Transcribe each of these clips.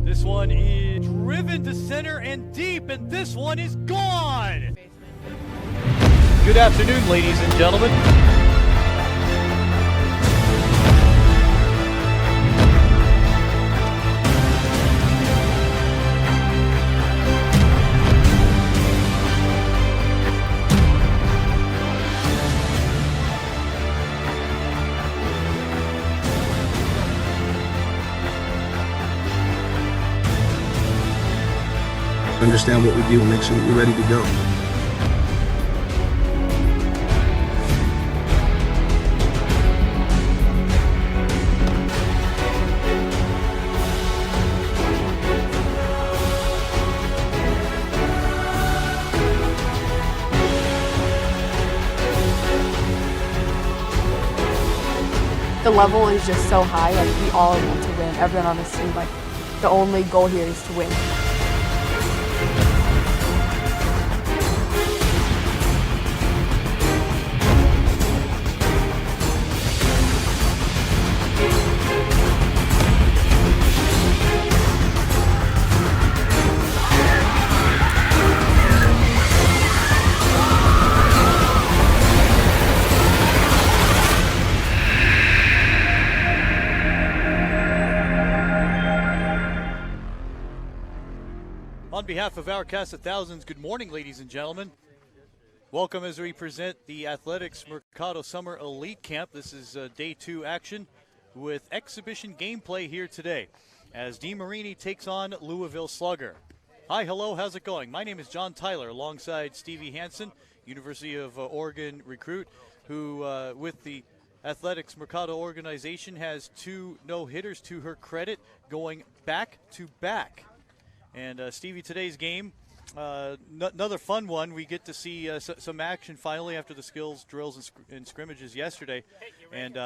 This one is driven to center and deep, and this one is gone. Good afternoon, ladies and gentlemen. Understand what we do and make sure we're ready to go. The level is just so high, like we all want to win. Everyone on this team, like the only goal here is to win. On behalf of our cast of thousands, good morning, ladies and gentlemen. Welcome as we present the Athletics Mercado Summer Elite Camp. This is day 2 action with exhibition gameplay here today as Demarini takes on Louisville Slugger. Hi, hello, how's it going? My name is John Tyler alongside Stevie Hansen, University of Oregon recruit, who with the Athletics Mercado organization has 2 no-hitters to her credit going back-to-back. And Stevie, today's game, another fun one. We get to see some action finally after the skills drills and scrimmages yesterday. And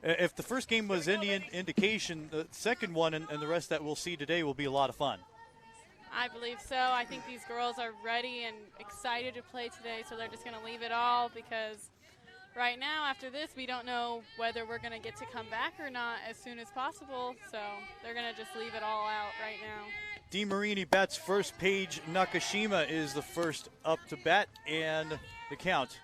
if the first game was any indication, the second one and the rest that we'll see today will be a lot of fun. I believe so. I think these girls are ready and excited to play today, so they're just going to leave it all because right now, after this, we don't know whether we're going to get to come back or not as soon as possible, so they're going to just leave it all out right now. Demarini bats first. Paige Nakashima is the first up to bat, and the count.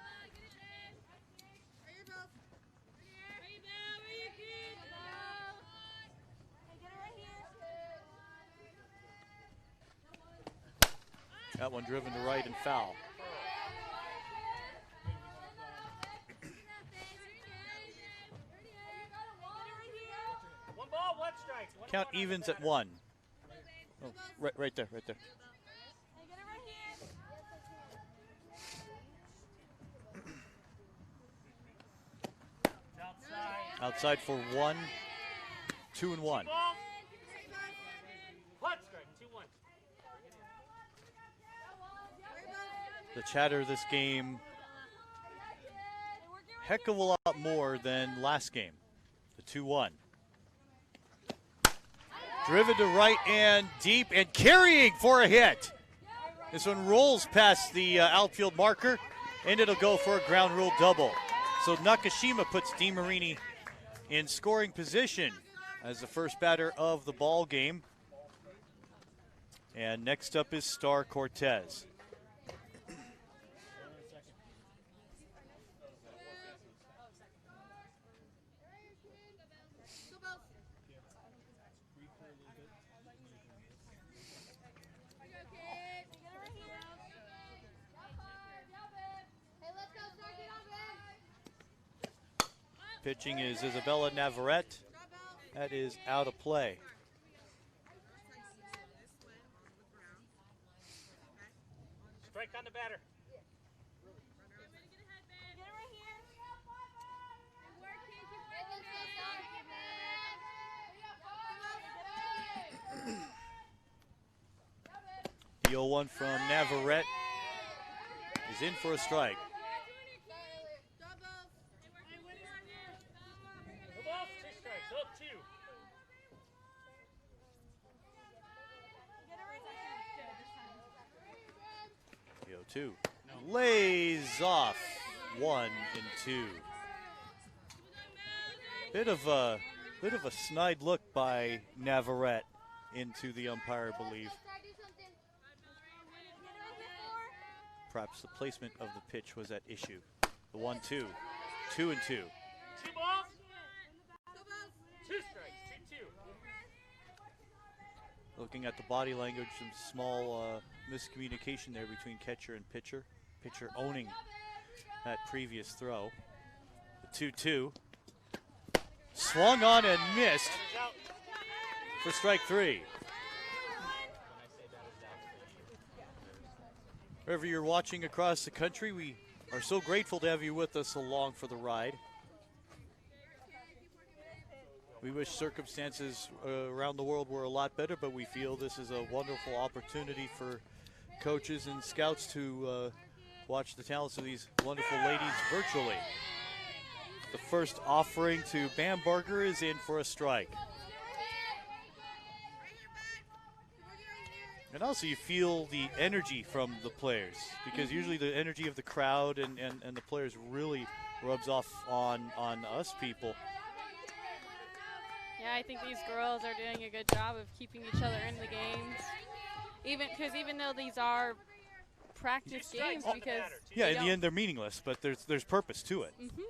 That one driven to right and foul. One ball, one strike. Count evens at 1. Oh, right there. Outside for 1, 2 and 1. One strike, 2-1. The chatter this game, heck of a lot more than last game. The 2-1. Driven to right and deep and carrying for a hit. This one rolls past the outfield marker, and it'll go for a ground rule double. So Nakashima puts Demarini in scoring position as the first batter of the ball game. And next up is Star Cortez. Pitching is Isabella Navarrete. That is out of play. Strike on the batter. The 0-1 from Navarrete is in for a strike. The 0-2 lays off 1 and 2. Bit of a snide look by Navarrete into the umpire, I believe. Perhaps the placement of the pitch was at issue. The 1-2, 2-2. 2 balls. 2 strikes. 2-2. Looking at the body language, some small miscommunication there between catcher and pitcher. Pitcher owning that previous throw. The 2-2. Swung on and missed for strike 3. Wherever you're watching across the country, we are so grateful to have you with us along for the ride. We wish circumstances around the world were a lot better, but we feel this is a wonderful opportunity for coaches and scouts to watch the talents of these wonderful ladies virtually. The first offering to Bamberger is in for a strike. And also you feel the energy from the players, because usually the energy of the crowd and the players really rubs off on us people. Yeah, I think these girls are doing a good job of keeping each other in the games. Even though these are practice games, because yeah, in the end they're meaningless, but there's purpose to it. Mm-hmm.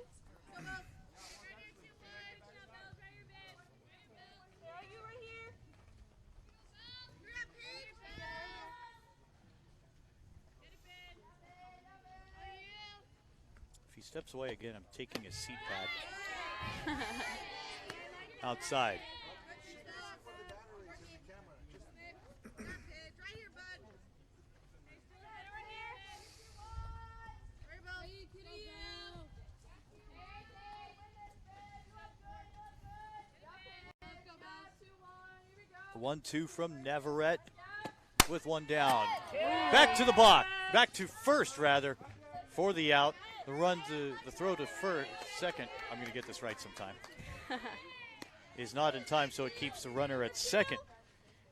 If he steps away again, I'm taking his seat pad outside. The 1-2 from Navarrete with one down. Back to the block. Back to first, rather, for the out. The throw to second, I'm going to get this right sometime, is not in time, so it keeps the runner at second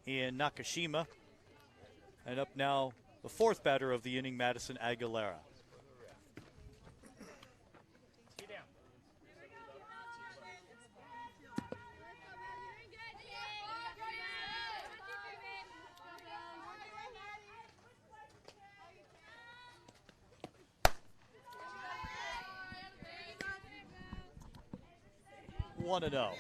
in Nakashima. And up now, the fourth batter of the inning, Madison Aguilera. One and 0.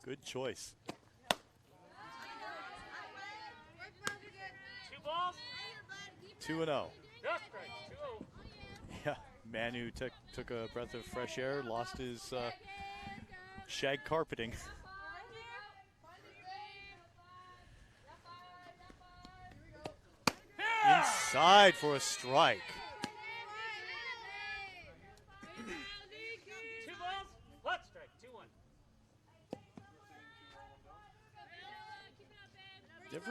Good choice. 2 balls. 2 and 0. No strikes. 2-0. Yeah, Manu took a breath of fresh air, lost his shag carpeting. Inside for a strike. 2 balls. 1 strike. 2-1.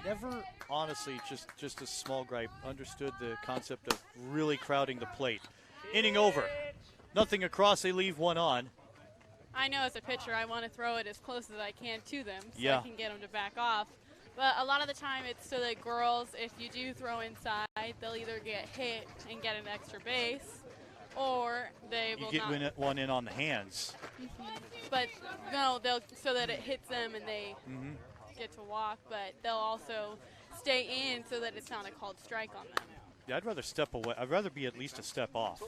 Never honestly, just a small gripe, understood the concept of really crowding the plate. Inning over. Nothing across, they leave one on. I know as a pitcher I want to throw it as close as I can to them so Yeah. I can get them to back off. But a lot of the time it's so that girls, if you do throw inside, they'll either get hit and get an extra base, or they will You get one in on the hands. But no, they'll so that it hits them and they get to walk. But they'll also stay in so that it's not a called strike on them. Yeah, I'd rather step away. I'd rather be at least a step off.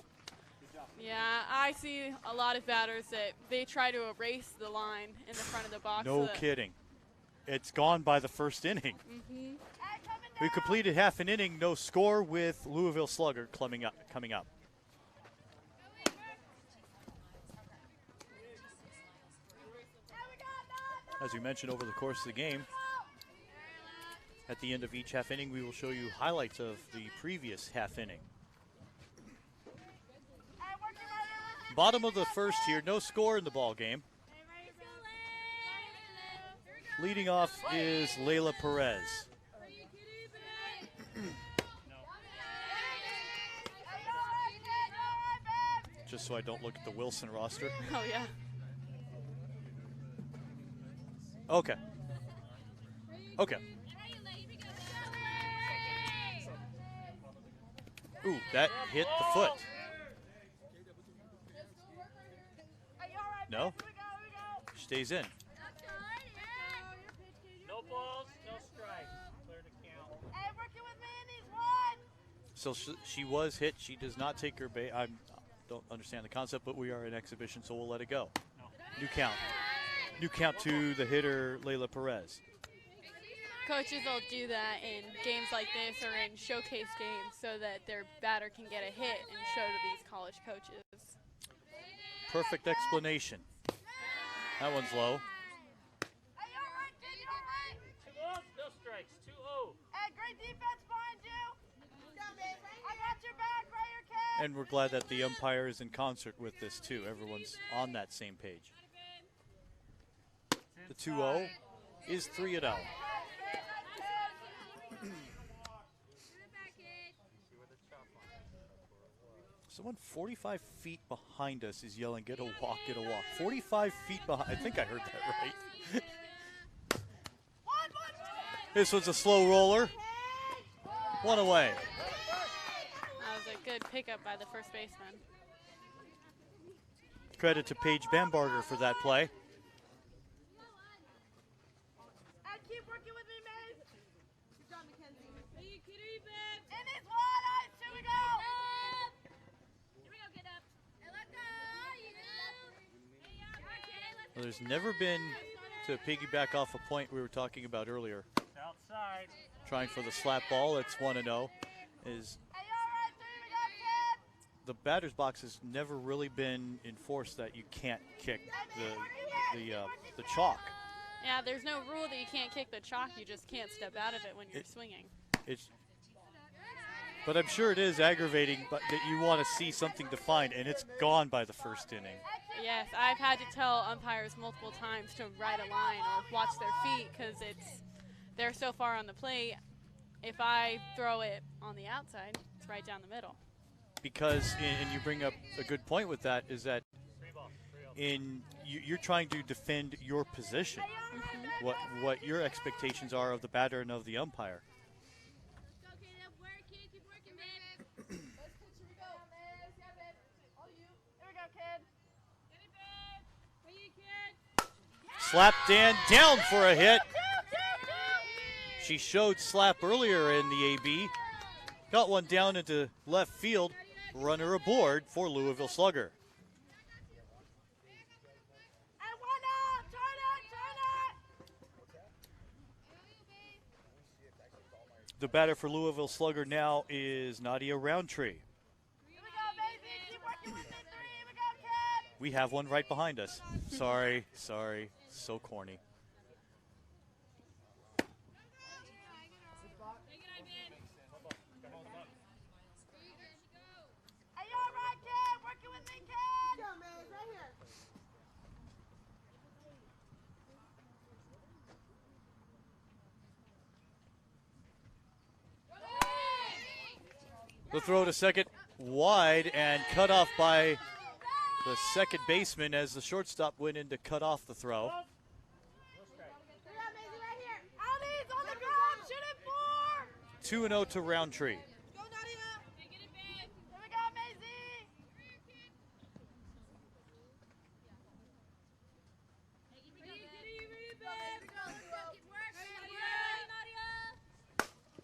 Yeah, I see a lot of batters that they try to erase the line in the front of the box. No kidding. It's gone by the first inning. We completed half an inning, no score, with Louisville Slugger coming up. As we mentioned over the course of the game, at the end of each half inning, we will show you highlights of the previous half inning. Bottom of the first here, no score in the ball game. Leading off is Layla Perez. Just so I don't look at the Wilson roster. Oh, yeah. Okay. Okay. Ooh, that hit the foot. No? Stays in. No balls, no strikes. Clear to count. So she was hit. She does not take her bait. I don't understand the concept, but we are in exhibition, so we'll let it go. New count. New count to the hitter, Layla Perez. Coaches will do that in games like this or in showcase games so that their batter can get a hit and show to these college coaches. Perfect explanation. That one's low. 2 balls, no strikes. 2-0. Great defense behind you. I got your back, right here, kid. And we're glad that the umpire is in concert with this, too. Everyone's on that same page. The 2-0 is 3-0. Someone 45 feet behind us is yelling, "Get a walk, get a walk." 45 feet behind. I think I heard that right. This was a slow roller. One away. That was a good pickup by the first baseman. Credit to Paige Bambarger for that play. Keep working with me, Maze. Good job, Mackenzie. And it's wide eyes. Here we go. Well, there's never been, to piggyback off a point we were talking about earlier, Outside. trying for the slap ball. It's 1-0. Is the batter's box has never really been enforced that you can't kick the chalk. Yeah, there's no rule that you can't kick the chalk. You just can't step out of it when you're swinging. But I'm sure it is aggravating, but that you want to see something defined, and it's gone by the first inning. Yes, I've had to tell umpires multiple times to ride a line or watch their feet because they're so far on the plate. If I throw it on the outside, it's right down the middle. Because, and you bring up a good point with that, is that you're trying to defend your position, what your expectations are of the batter and of the umpire. Slap Dan down for a hit. She showed slap earlier in the AB. Got one down into left field. Runner aboard for Louisville Slugger. The batter for Louisville Slugger now is Nadia Roundtree. We have one right behind us. Sorry, so corny. The throw to second, wide and cut off by the second baseman as the shortstop went in to cut off the throw. 2-0 to Roundtree.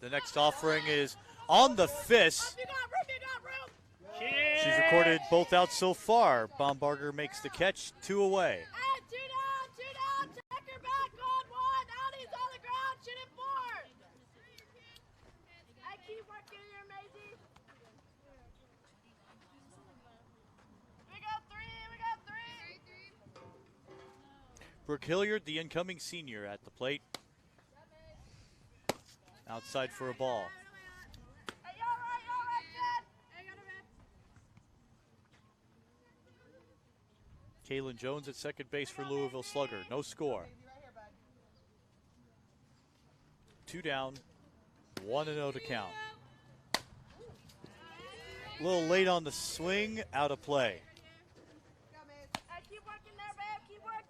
The next offering is on the fist. She's recorded both outs so far. Baumgartner makes the catch, 2 away. Two down, check her back on one. Outies on the ground, shoot it 4. I keep working here, Maisie. We got 3. Brooke Hilliard, the incoming senior, at the plate. Outside for a ball. Kaylin Jones at second base for Louisville Slugger. No score. 2 down, 1-0 to count. A little late on the swing, out of play. Keep working there, babe. Keep working.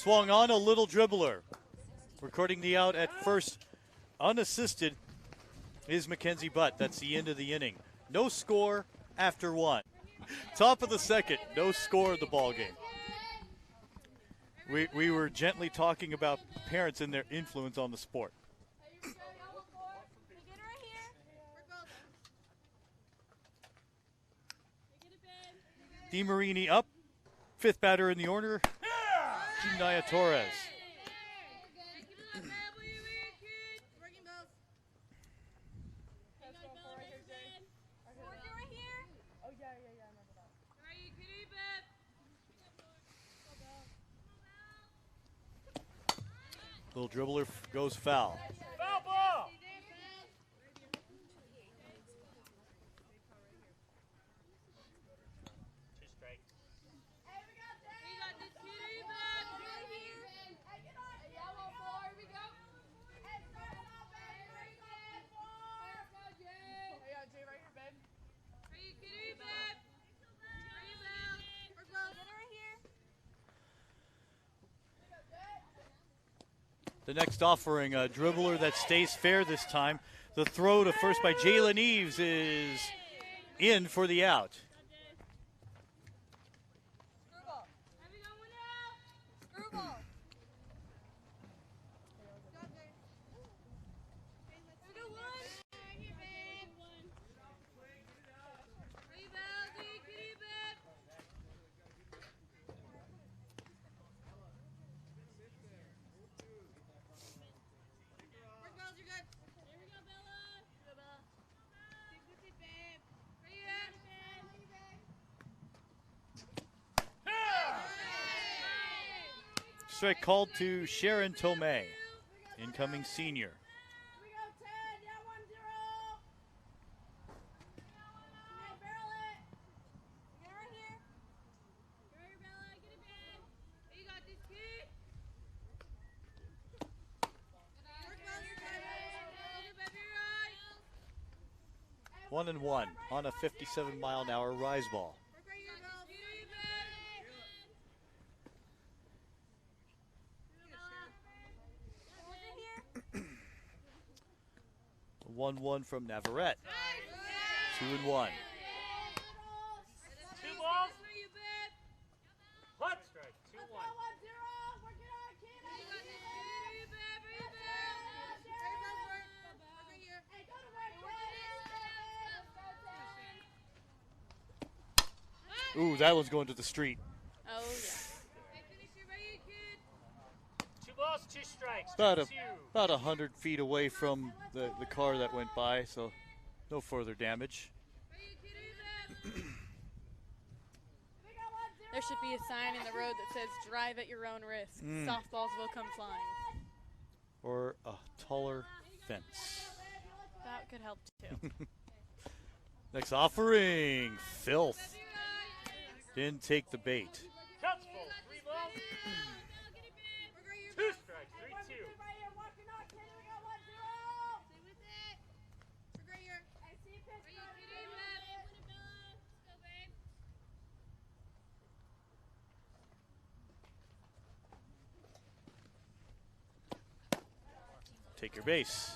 Swung on a little dribbler. Recording the out at first, unassisted, is Mackenzie Butt. That's the end of the inning. No score after one. Top of the second, no score of the ball game. We were gently talking about parents and their influence on the sport. Demarini up, fifth batter in the order, Janaya Torres. Little dribbler goes foul. Foul ball. Two strikes. The next offering, a dribbler that stays fair this time. The throw to first by Jalen Eves is in for the out. Strike called to Sharon Tomei, incoming senior. One and one on a 57-mile-an-hour rise ball. 1-1 from Navarrete. 2-1. Two balls. One strike. 2-1. Ooh, that one's going to the street. Oh, yeah. Two balls, two strikes. About 2-2. about 100 feet away from the car that went by, so no further damage. There should be a sign in the road that says drive at your own risk. Softballs will come flying. Or a taller fence. That could help too. Next offering, filth. Didn't take the bait. Cuts full. 3 balls. Two strikes. 3-2. Take your base.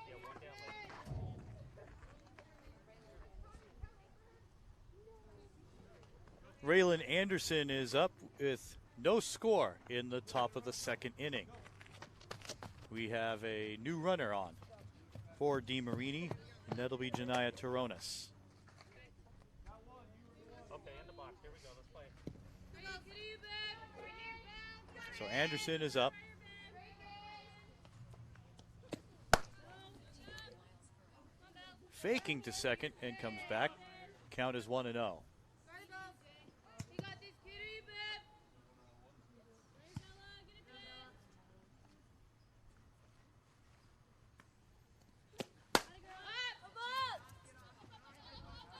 Yeah, one down late. Raylan Anderson is up with no score in the top of the second inning. We have a new runner on for Demarini, and that'll be Janaya Toronis. Okay, in the box. Here we go. Let's play. So Anderson is up. Faking to second and comes back. Count is 1-0.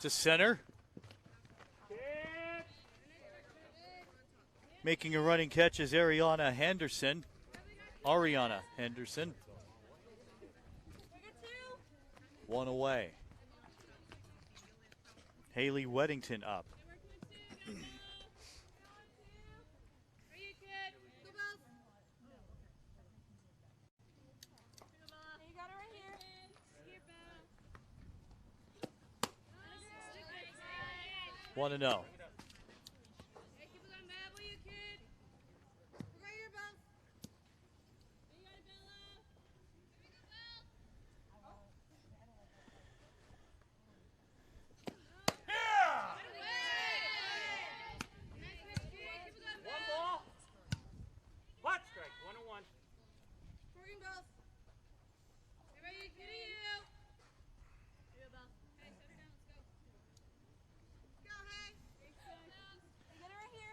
To center. Making a running catch is Ariana Henderson. One away. Haley Weddington up. One and oh. One ball. Hot strike. 1-1.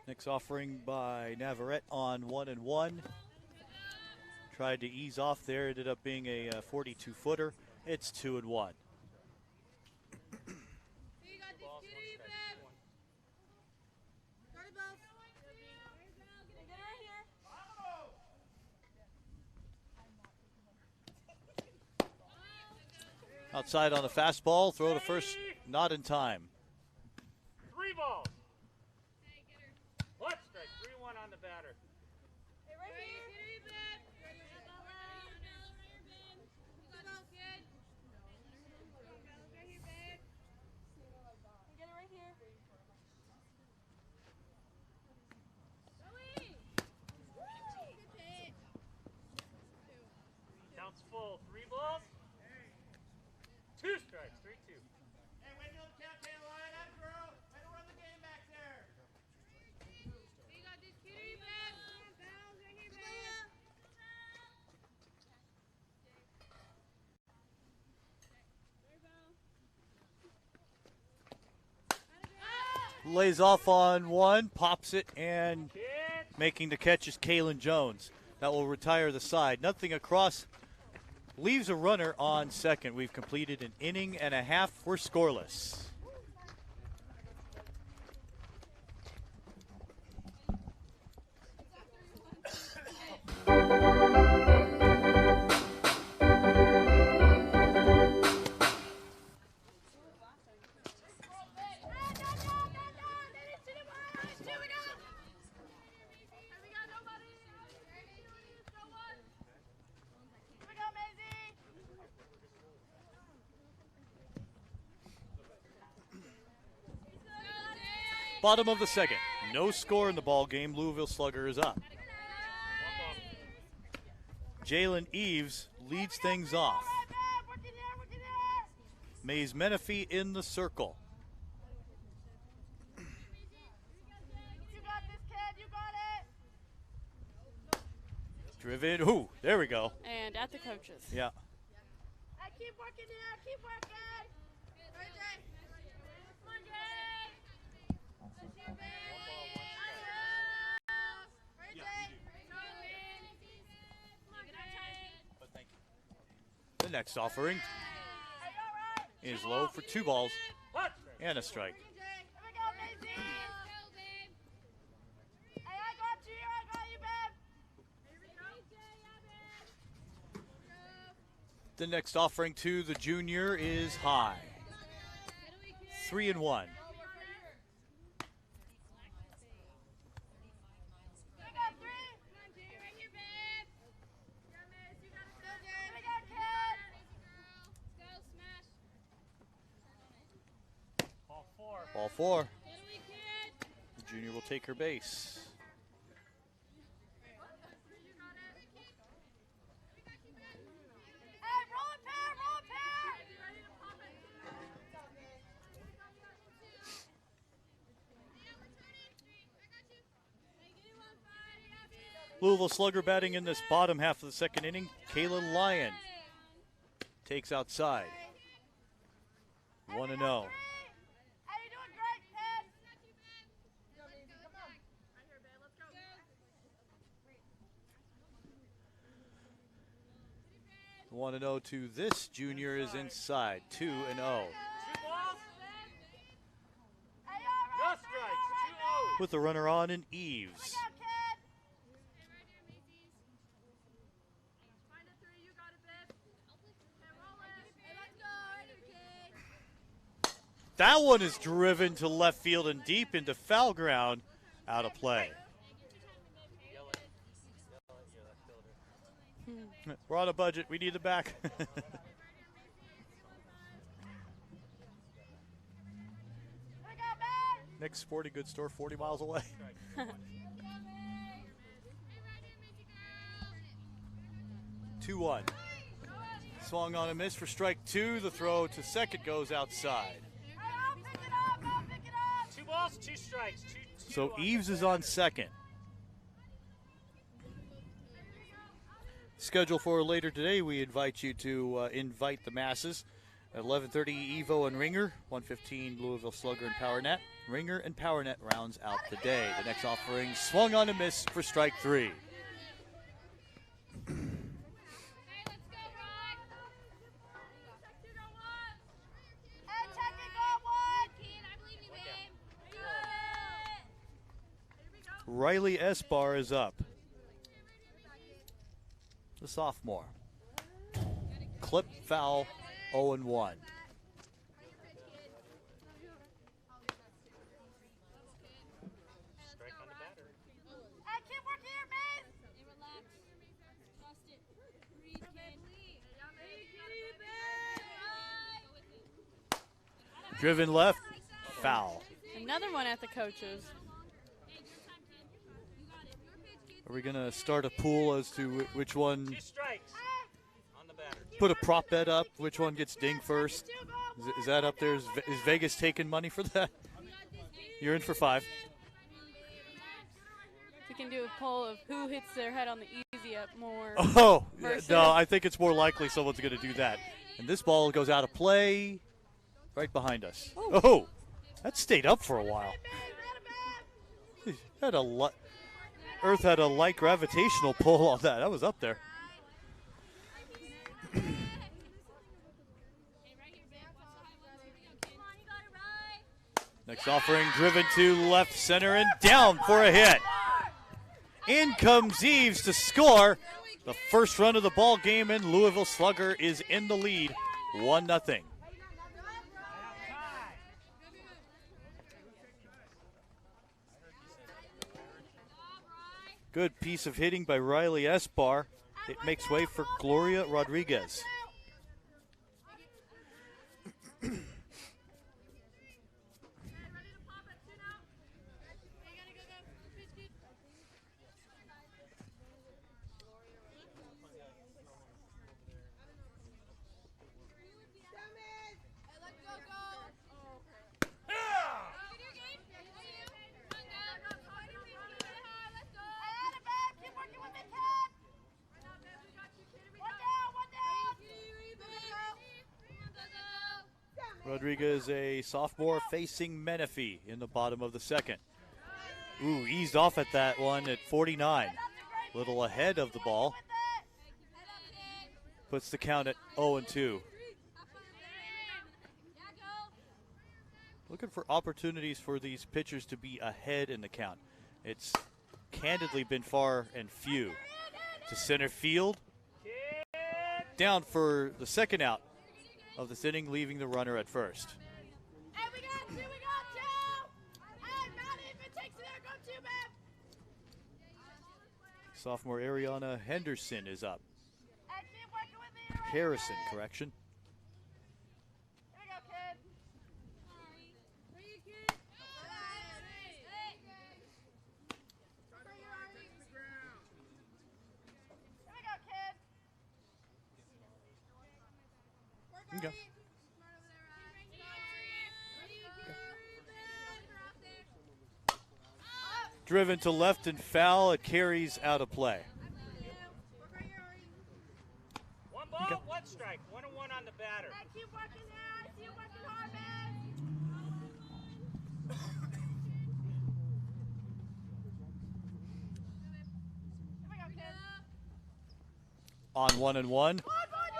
Next offering by Navarrete on 1-1. Tried to ease off there. Ended up being a 42-footer. It's 2-1. Outside on the fastball. Throw to first. Not in time. 3 balls. Hot strike. 3-1 on the batter. Counts full. 3 balls. 2 strikes. 3-2. Hey, way to know the count, Caroline. That girl. Way to run the game back there. You got this kitty, man. Right here, man. Lays off on one, pops it, and making the catch is Kalen Jones. That will retire the side. Nothing across. Leaves a runner on second. We've completed an inning and a half. We're scoreless. Bottom of the second. No score in the ball game. Louisville Slugger is up. Jalen Eves leads things off. Mays Menifee in the circle. Driven. Ooh, there we go. And at the coaches. Yeah. Keep working there. Keep working. The next offering is low for 2 balls and a strike. The next offering to the junior is high. 3-1. Ball 4. The junior will take her base. Louisville Slugger batting in this bottom half of the second inning. Kayla Lyon takes outside. 1-0. The 1-0 to this junior is inside. 2-0. 2 balls. No strikes. 2-0. With the runner on and Eves. That one is driven to left field and deep into foul ground, out of play. We're on a budget. We need the back. Next sporting goods store 40 miles away. 2-1. Swung on a miss for strike 2. The throw to second goes outside. 2 balls, 2 strikes. So Eves is on second. Schedule for later today, we invite you to invite the masses. At 11:30, Evo and Ringer. 1:15, Louisville Slugger and PowerNet. Ringer and PowerNet rounds out the day. The next offering swung on a miss for strike 3. Riley Esbar is up. The sophomore. Clip foul, 0-1. Strike on the batter. Keep working here, man. Driven left, foul. Another one at the coaches. Are we going to start a pool as to which one, 2 strikes on the batter. put a prop bet up, which one gets dinged first? Is that up there? Is Vegas taking money for that? You're in for 5. We can do a poll of who hits their head on the easy up more. Oh, versus- no, I think it's more likely someone's going to do that. And this ball goes out of play right behind us. Oh, that stayed up for a while. Had a Earth had a light gravitational pull on that. That was up there. Next offering driven to left center and down for a hit. In comes Eves to score. The first run of the ball game, and Louisville Slugger is in the lead, 1-0. Good piece of hitting by Riley Esbar. It makes way for Gloria Rodriguez. Rodriguez, a sophomore, facing Menifee in the bottom of the second. Ooh, eased off at that one at 49. Little ahead of the ball. Puts the count at 0-2. Looking for opportunities for these pitchers to be ahead in the count. It's candidly been far and few. To center field. Down for the second out of this inning, leaving the runner at first. Hey, we got 2. Hey, Matt, if it takes it there, go 2, man. Sophomore Ariana Henderson is up. Hey, keep working with me. Right Harrison, here, correction. Here we go, kid. Here we go, kid. Okay. Driven to left and foul. It carries out of play. 1 ball, Okay. 1 strike. 1-1 on the batter. Hey, keep working there. I see you working hard, man. Here we go, kid. On 1-1.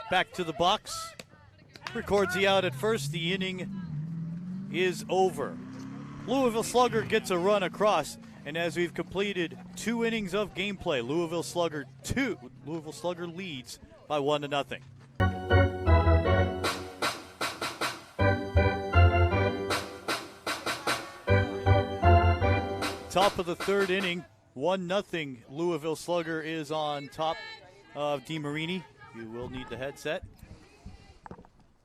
Back to the box. Records the out at first. The inning is over. Louisville Slugger gets a run across, and as we've completed 2 innings of gameplay, Louisville Slugger leads by 1-0. Top of the third inning, 1-0. Louisville Slugger is on top of Demarini. You will need the headset.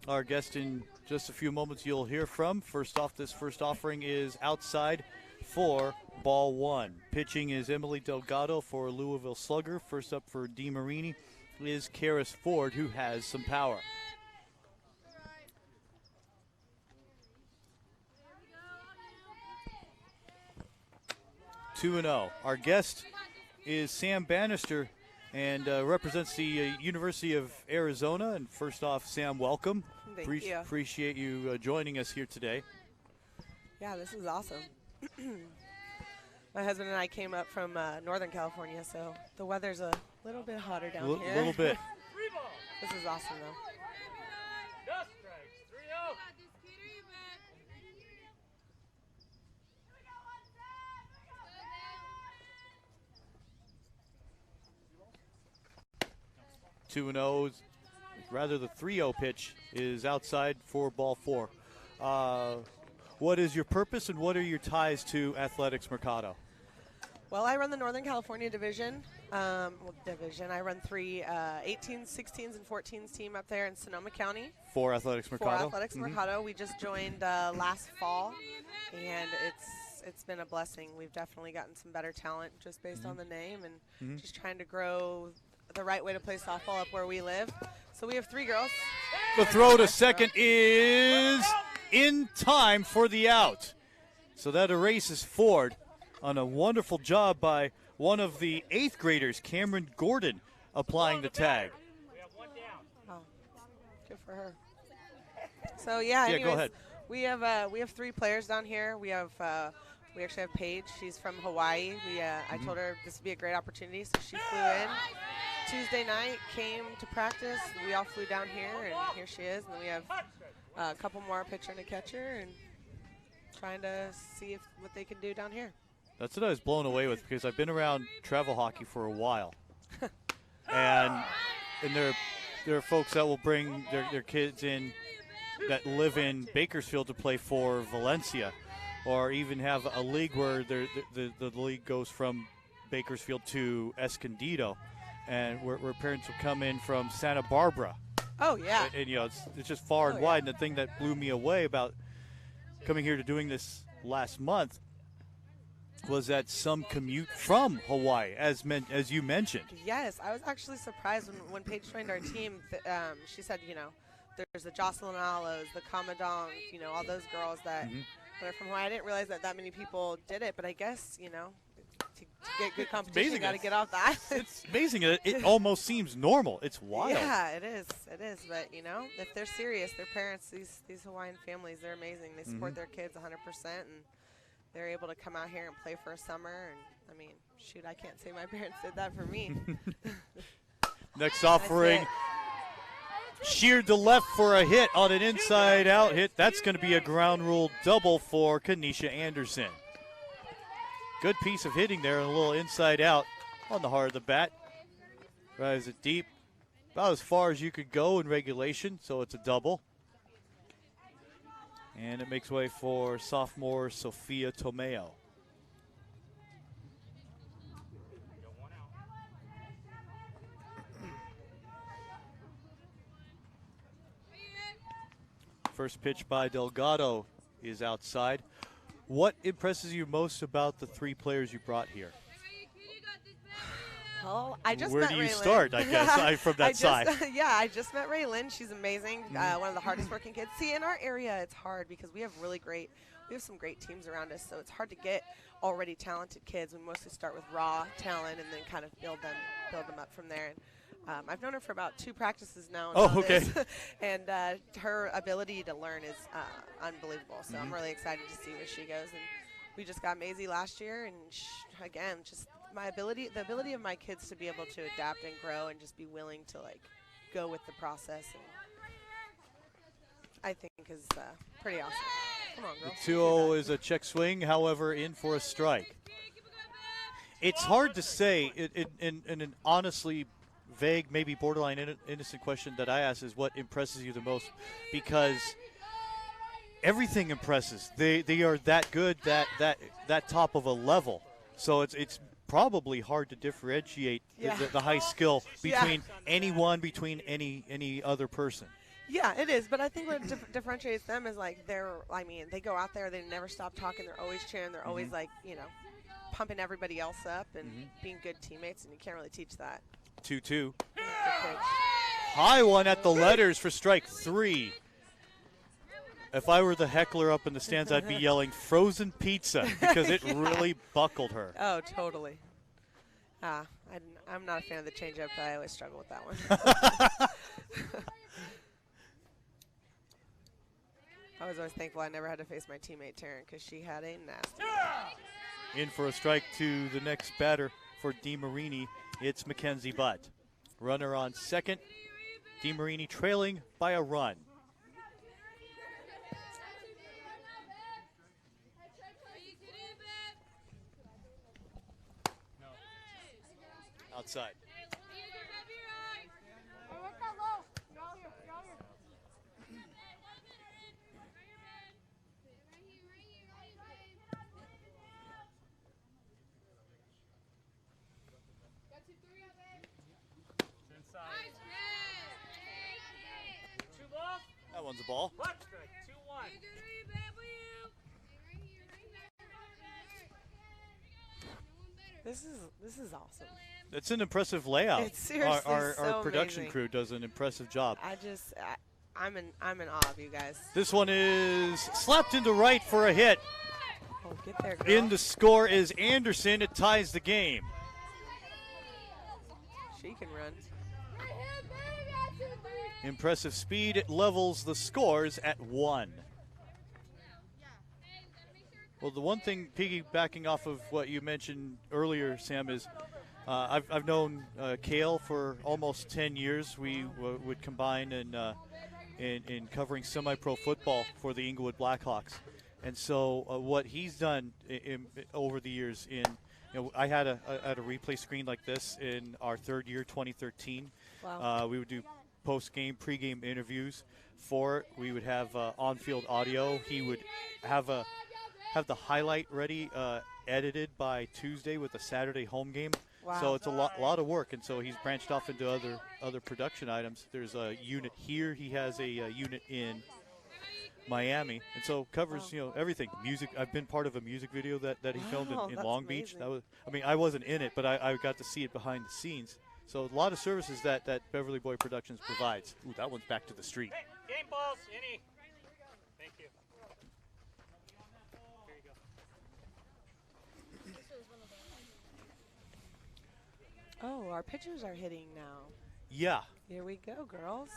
Our guest in just a few moments you'll hear from. First off, this first offering is outside for ball one. Pitching is Emily Delgado for Louisville Slugger. First up for Demarini is Karis Ford, who has some power. Two and 0. Our guest is Sam Bannister and represents the University of Arizona. And first off, Sam, welcome. Thank you. Appreciate you joining us here today. Yeah, this is awesome. My husband and I came up from Northern California, so the weather's a little bit hotter down here. A little bit. This is awesome, though. No strikes. 3-0. 2-0. Rather, the 3-0 pitch is outside for ball four. What is your purpose and what are your ties to Athletics Mercado? Well, I run the Northern California division. I run three 18s, 16s, and 14s team up there in Sonoma County. For Athletics Mercado? For Athletics Mercado. We just joined last fall, and it's been a blessing. We've definitely gotten some better talent just based on the name and just trying to grow the right way to play softball up where we live. So we have three girls. The throw to second is in time for the out. So that erases Ford on a wonderful job by one of the 8th graders, Cameron Gordon, applying the tag. We have one down. Oh, good for her. So yeah, anyways, go ahead. We have 3 players down here. We actually have Paige. She's from Hawaii. I told her this would be a great opportunity, so she flew in Tuesday night, came to practice. We all flew down here, and here she is. And then we have a couple more, a pitcher and a catcher, and trying to see what they can do down here. That's what I was blown away with because I've been around travel hockey for a while, and there are folks that will bring their kids in that live in Bakersfield to play for Valencia, or even have a league where the league goes from Bakersfield to Escondido, and where parents will come in from Santa Barbara. Oh yeah. And it's just far and wide. And the thing that blew me away about coming here to doing this last month was that some commute from Hawaii, as you mentioned. Yes, I was actually surprised when Paige joined our team. She said, there's the Jocelyn Alos, the Kamadong, all those girls that are from Hawaii. I didn't realize that many people did it, but I guess, to get good competition, you got to get off the island. It's amazing. It almost seems normal. It's wild. Yeah, it is. It is. But, if they're serious, their parents, these Hawaiian families, they're amazing. They support their kids 100%, and they're able to come out here and play for a summer. And, shoot, I can't say my parents did that for me. Next offering, sheared to left for a hit on an inside-out hit. That's going to be a ground rule double for Kenisha Anderson. Good piece of hitting there, and a little inside-out on the heart of the bat. Drives it deep, about as far as you could go in regulation, so it's a double. And it makes way for sophomore Sophia Tomeo. First pitch by Delgado is outside. What impresses you most about the 3 players you brought here? Well, I just Where met do you Raylyn. start, I guess, from that side? Yeah, I just met Raylyn. She's amazing. One of the hardest working kids. See, in our area, it's hard because we have some great teams around us, so it's hard to get already talented kids. We mostly start with raw talent and then kind of build them up from there. And I've known her for about 2 practices now. Oh, okay. And her ability to learn is unbelievable. So I'm really excited to see where she goes. And we just got Maisie last year, and again, just the ability of my kids to be able to adapt and grow and just be willing to go with the process, and I think is pretty awesome. Come on, girl. The 2-0 is a check swing, however, in for a strike. It's hard to say in an honestly vague, maybe borderline innocent question that I ask is what impresses you the most, because everything impresses. They are that good, that top of a level. So it's probably hard to differentiate the high skill between anyone, between any other person. Yeah, it is. But I think what differentiates them is like they go out there, they never stop talking, they're always cheering, they're always like, pumping everybody else up and being good teammates, and you can't really teach that. 2-2. High one at the letters for strike 3. If I were the heckler up in the stands, I'd be yelling frozen pizza because it really buckled her. Oh, totally. I'm not a fan of the changeup, but I always struggle with that one. I was always thankful I never had to face my teammate Taryn because she had a nasty one. In for a strike to the next batter for Demarini. It's Mackenzie Butt. Runner on second. Demarini trailing by a run. Outside. That one's a ball. What? 2-1. This is awesome. It's an impressive layout. It's seriously our so production amazing. crew does an impressive job. I'm in awe of you guys. This one is slapped into right for a hit. Oh, get there, girl. In the score is Anderson. It ties the game. She can run. Impressive speed. It levels the scores at 1. Well, the one thing, piggybacking off of what you mentioned earlier, Sam, is I've known Kale for almost 10 years. We would combine in covering semi-pro football for the Inglewood Blackhawks. And so what he's done over the years I had a replay screen like this in our third year, 2013. Wow. We would do post-game, pre-game interviews for it. We would have on-field audio. He would have the highlight ready, edited by Tuesday with a Saturday home game. Wow. So it's a lot of work, and so he's branched off into other production items. There's a unit here. He has a unit in Miami, and so covers everything. Music. I've been part of a music video that he filmed in that's Long Beach. amazing. I wasn't in it, but I got to see it behind the scenes. So a lot of services that Beverly Boy Productions provides. Ooh, that one's back to the street. Hey, game balls, any. Thank you. Here you go. Oh, our pitchers are hitting now. Yeah. Here we go, girls.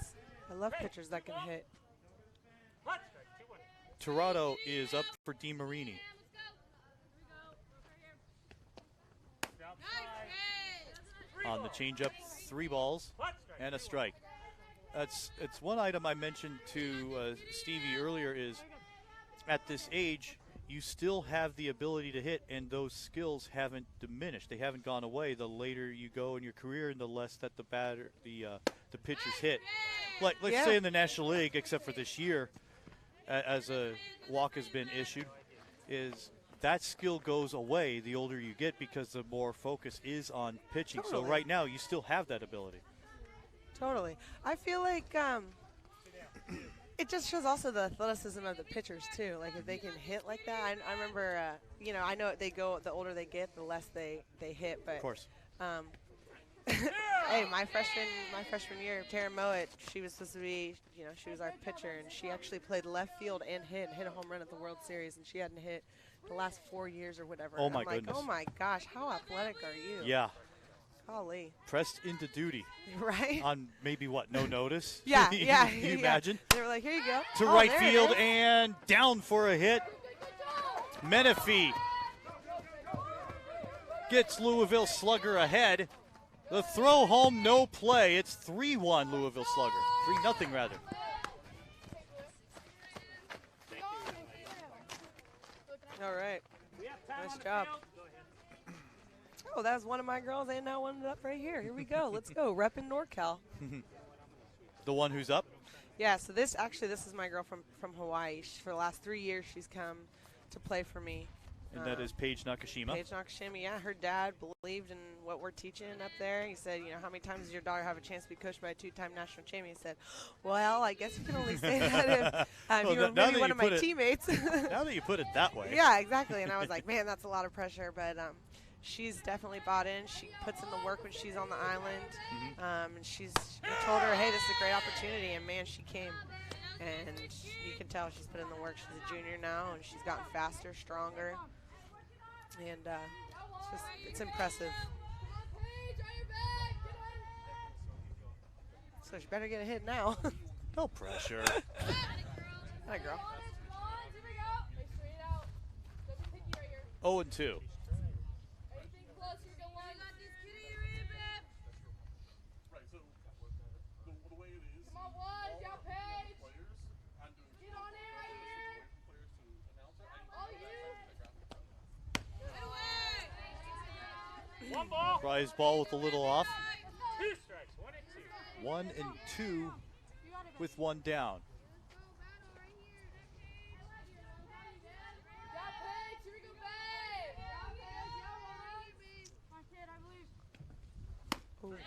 I love pitchers that can hit. What? 2-1. Torado is up for Demarini. On the changeup, 3 balls and a strike. It's one item I mentioned to Stevie earlier is at this age, you still have the ability to hit, and those skills haven't diminished. They haven't gone away. The later you go in your career, and the less that the pitchers hit. Like let's say in the National League, except for this year, as a walk has been issued, is that skill goes away the older you get because the more focus is on pitching. Totally. So right now, you still have that ability. Totally. I feel like it just shows also the athleticism of the pitchers too. Like if they can hit like that. I remember, I know the older they get, the less they hit. But Of course. Hey, my freshman year, Taryn Mowat, she was supposed to be, she was our pitcher, and she actually played left field and hit a home run at the World Series, and she hadn't hit the last 4 years or whatever. Oh, and my I'm like, goodness. oh my gosh, how athletic are you? Yeah. Golly. Pressed into duty. Right? On maybe no notice? Yeah. Can you yeah. imagine? They were like, here you go. To Oh, right there it field is. and down for a hit. Menifee gets Louisville Slugger ahead. The throw home, no play. It's 3-1 Louisville Slugger. 3-0 rather. All right. We have time Nice on the job. field. Go ahead. Oh, that was one of my girls, and now one up right here. Here we go. Let's go. Repping NorCal. The one who's up? Yeah, so this is my girl from Hawaii. For the last 3 years, she's come to play for me. And that is Paige Nakashima. Paige Nakashima, yeah. Her dad believed in what we're teaching up there. He said, you know, how many times does your daughter have a chance to be coached by a 2-time national champion? He said, well, I guess you can only say that if Well, you were now maybe that one you of my put it- teammates. Now that you put it that way. Yeah, exactly. And I was like, man, that's a lot of pressure. But she's definitely bought in. She puts in the work when she's on the island. And we told her, hey, this is a great opportunity. And, man, she came. And you can tell she's put in the work. She's a junior now, and she's gotten faster, stronger. And it's impressive. So she better get a hit now. No pressure. Hi, girl. 0-2. One ball. Rise ball with a little off. 2 strikes. 1 and 2. 1 and 2 with 1 down.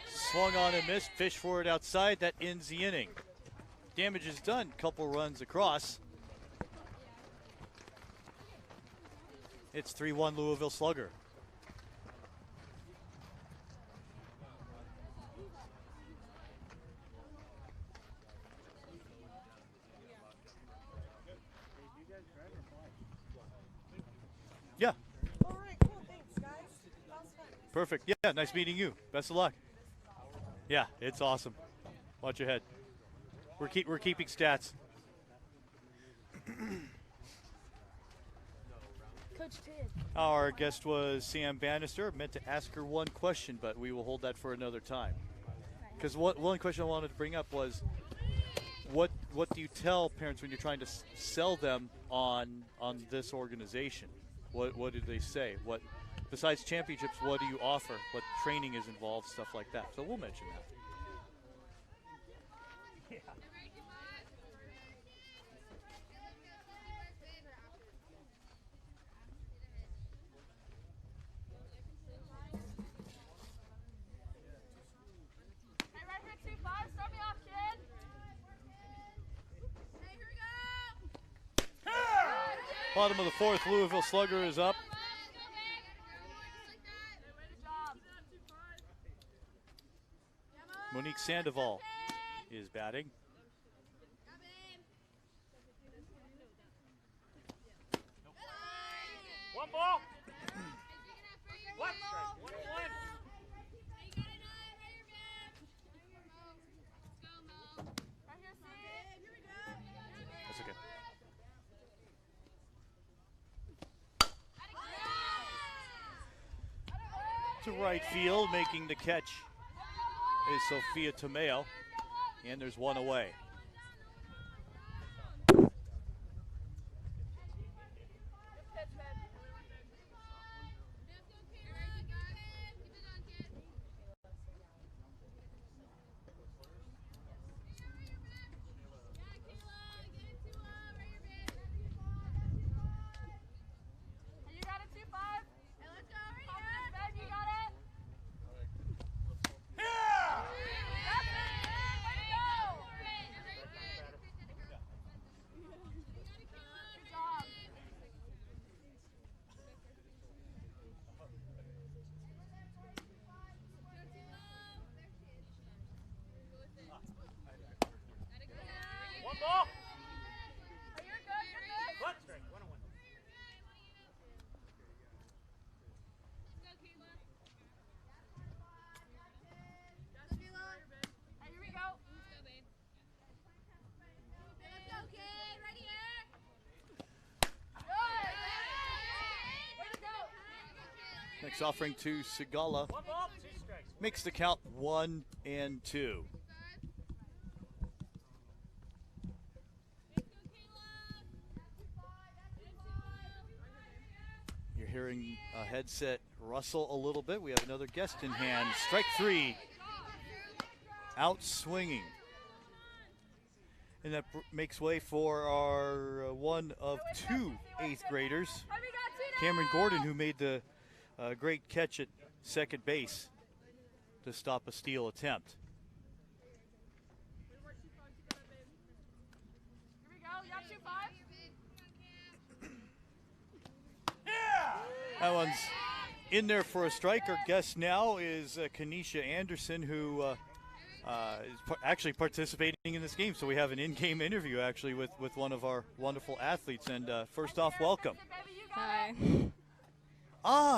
Swung on and missed. Fish for it outside. That ends the inning. Damage is done. Couple runs across. It's 3-1 Louisville Slugger. Yeah. All right, cool. Thanks, guys. That was fun. Perfect. Yeah, nice meeting you. Best of luck. Yeah, it's awesome. Watch your head. We're keeping stats. Coach Tid. Our guest was Sam Bannister. Meant to ask her one question, but we will hold that for another time. Because one question I wanted to bring up was, what do you tell parents when you're trying to sell them on this organization? What do they say? What besides championships, what do you offer? What training is involved? Stuff like that. So we'll mention that. Bottom of the 4th, Louisville Slugger is up. Monique Sandoval is batting. One ball. 1 strike. 1 and 1. That's okay. To right field, making the catch is Sophia Tomeo, and there's 1 away. One ball. 1 strike. 1 and 1. Next offering to Sigala 1 ball. 2 strikes. makes the count 1 and 2. You're hearing a headset rustle a little bit. We have another guest in hand. Strike 3. Out swinging. And that makes way for our one of 2 8th graders. Cameron Gordon, who made the great catch at second base to stop a steal attempt. That one's in there for a strike. Our guest now is Kenisha Anderson, who is actually participating in this game. So we have an in-game interview actually with one of our wonderful athletes. And first off, welcome. Hi.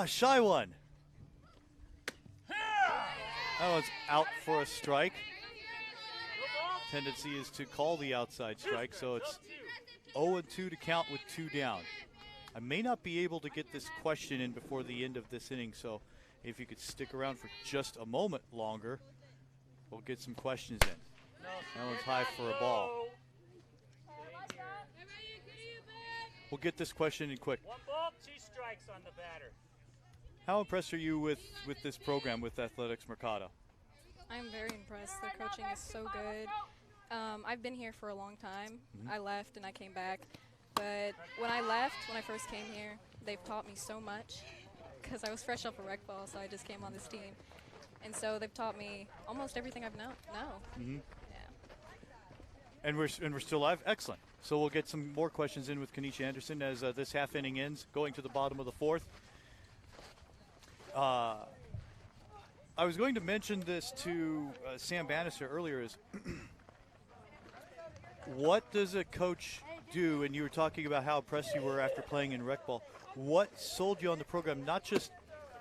Shy one. That one's out for a strike. Tendency is to call the outside strike, so it's 0-2 to count with 2 down. I may not be able to get this question in before the end of this inning, so if you could stick around for just a moment longer, we'll get some questions in. That one's high for a ball. We'll get this question in quick. 1 ball, 2 strikes on the batter. How impressed are you with this program with Athletics Mercado? I'm very impressed. Their coaching is so good. I've been here for a long time. I left and I came back. But when I first came here, they've taught me so much because I was fresh off of rec ball, so I just came on this team. And so they've taught me almost everything I've know. Mm-hmm. Yeah. And we're still live. Excellent. So we'll get some more questions in with Kenisha Anderson as this half inning ends, going to the bottom of the 4th. I was going to mention this to Sam Bannister earlier is what does a coach do? And you were talking about how impressed you were after playing in rec ball. What sold you on the program? Not just,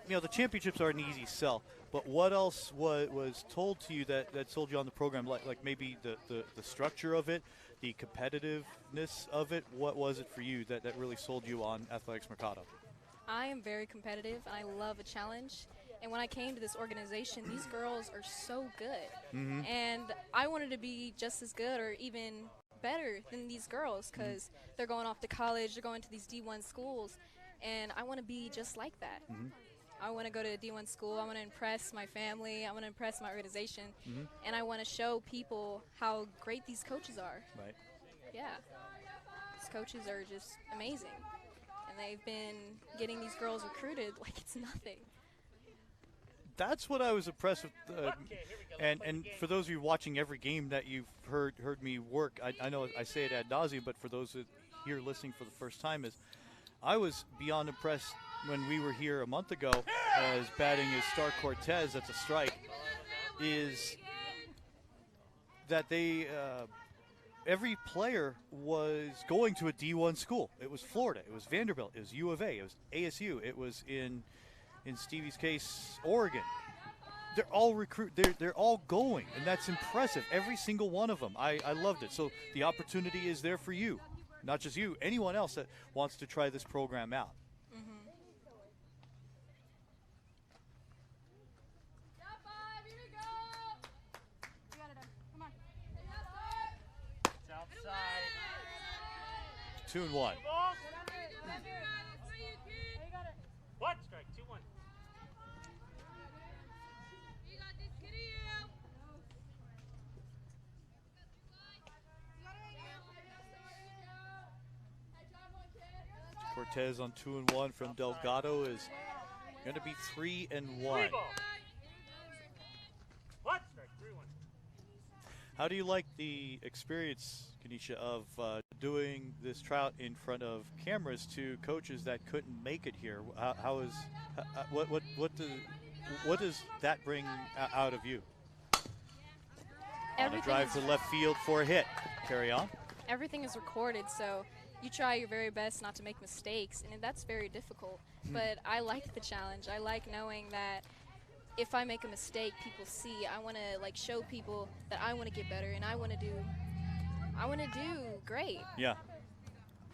the championships are an easy sell, but what else was told to you that sold you on the program? Like maybe the structure of it, the competitiveness of it. What was it for you that really sold you on Athletics Mercado? I am very competitive, and I love a challenge. And when I came to this organization, these girls are so good. And I wanted to be just as good or even better than these girls because they're going off to college, they're going to these D1 schools, and I want to be just like that. I want to go to a D1 school. I want to impress my family. I want to impress my organization. And I want to show people how great these coaches are. Right. Yeah. These coaches are just amazing. And they've been getting these girls recruited like it's nothing. That's what I was impressed with. And for those of you watching every game that you've heard me work, I know I say it ad nauseum, but for those here listening for the first time, is I was beyond impressed when we were here a month ago as batting as Star Cortez, that's a strike, is that they every player was going to a D1 school. It was Florida, it was Vanderbilt, it was U of A, it was ASU, it was in Stevie's case, Oregon. They're all they're all going, and that's impressive. Every single one of them. I loved it. So the opportunity is there for you, not just you, anyone else that wants to try this program out. It's outside. 2-1. What? Strike, 2-1. Cortez on 2-1 from Delgado is going to be 3-1. What? Strike, 3-1. How do you like the experience, Kenisha, of doing this tryout in front of cameras to coaches that couldn't make it here? What does that bring out of you? On a drive to left field for a hit. Carry on. Everything is recorded, so you try your very best not to make mistakes, and that's very difficult. But I like the challenge. I like knowing that if I make a mistake, people see. I want to show people that I want to get better, and I want to do great. Yeah.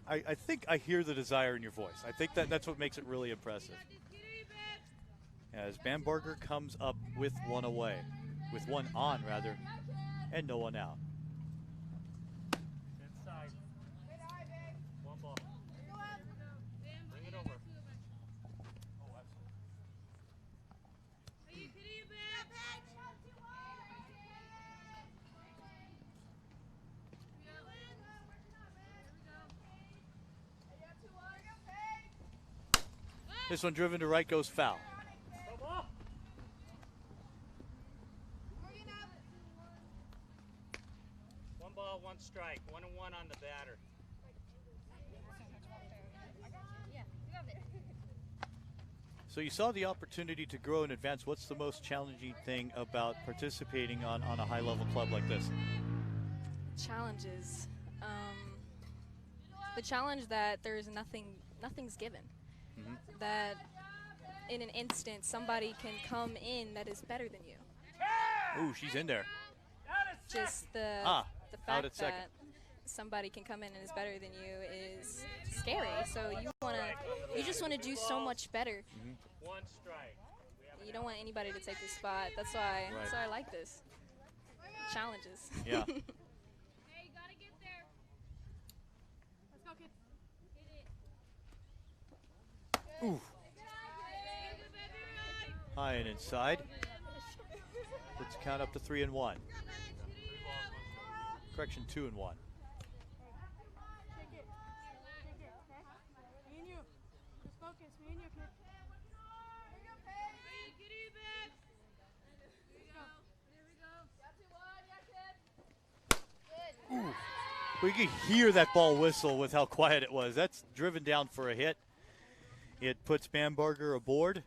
I think I hear the desire in your voice. I think that's what makes it really impressive. As Bamberger comes up with one away, with one on rather, and no one out. Inside. 1 ball. Bring it over. This one driven to right goes foul. One ball, one strike. 1-1 on the batter. So you saw the opportunity to grow and advance. What's the most challenging thing about participating on a high-level club like this? Challenges. The challenge that there's nothing's given. That in an instant somebody can come in that is better than you. Ooh, she's in there. Just the out fact at second. that somebody can come in and is better than you is scary. So you just wanna do so much better. One strike. You don't want anybody to take the spot. That's why I like this. Challenges. Yeah. Hey, you gotta get there. Let's go, kids. Hit it. Ooh. High and inside. Let's count up to 3-1. Correction, 2-1. Shake it. Shake it. Me and you. Just focus. Me and you, kid. Ooh. We could hear that ball whistle with how quiet it was. That's driven down for a hit. It puts Bamberger aboard.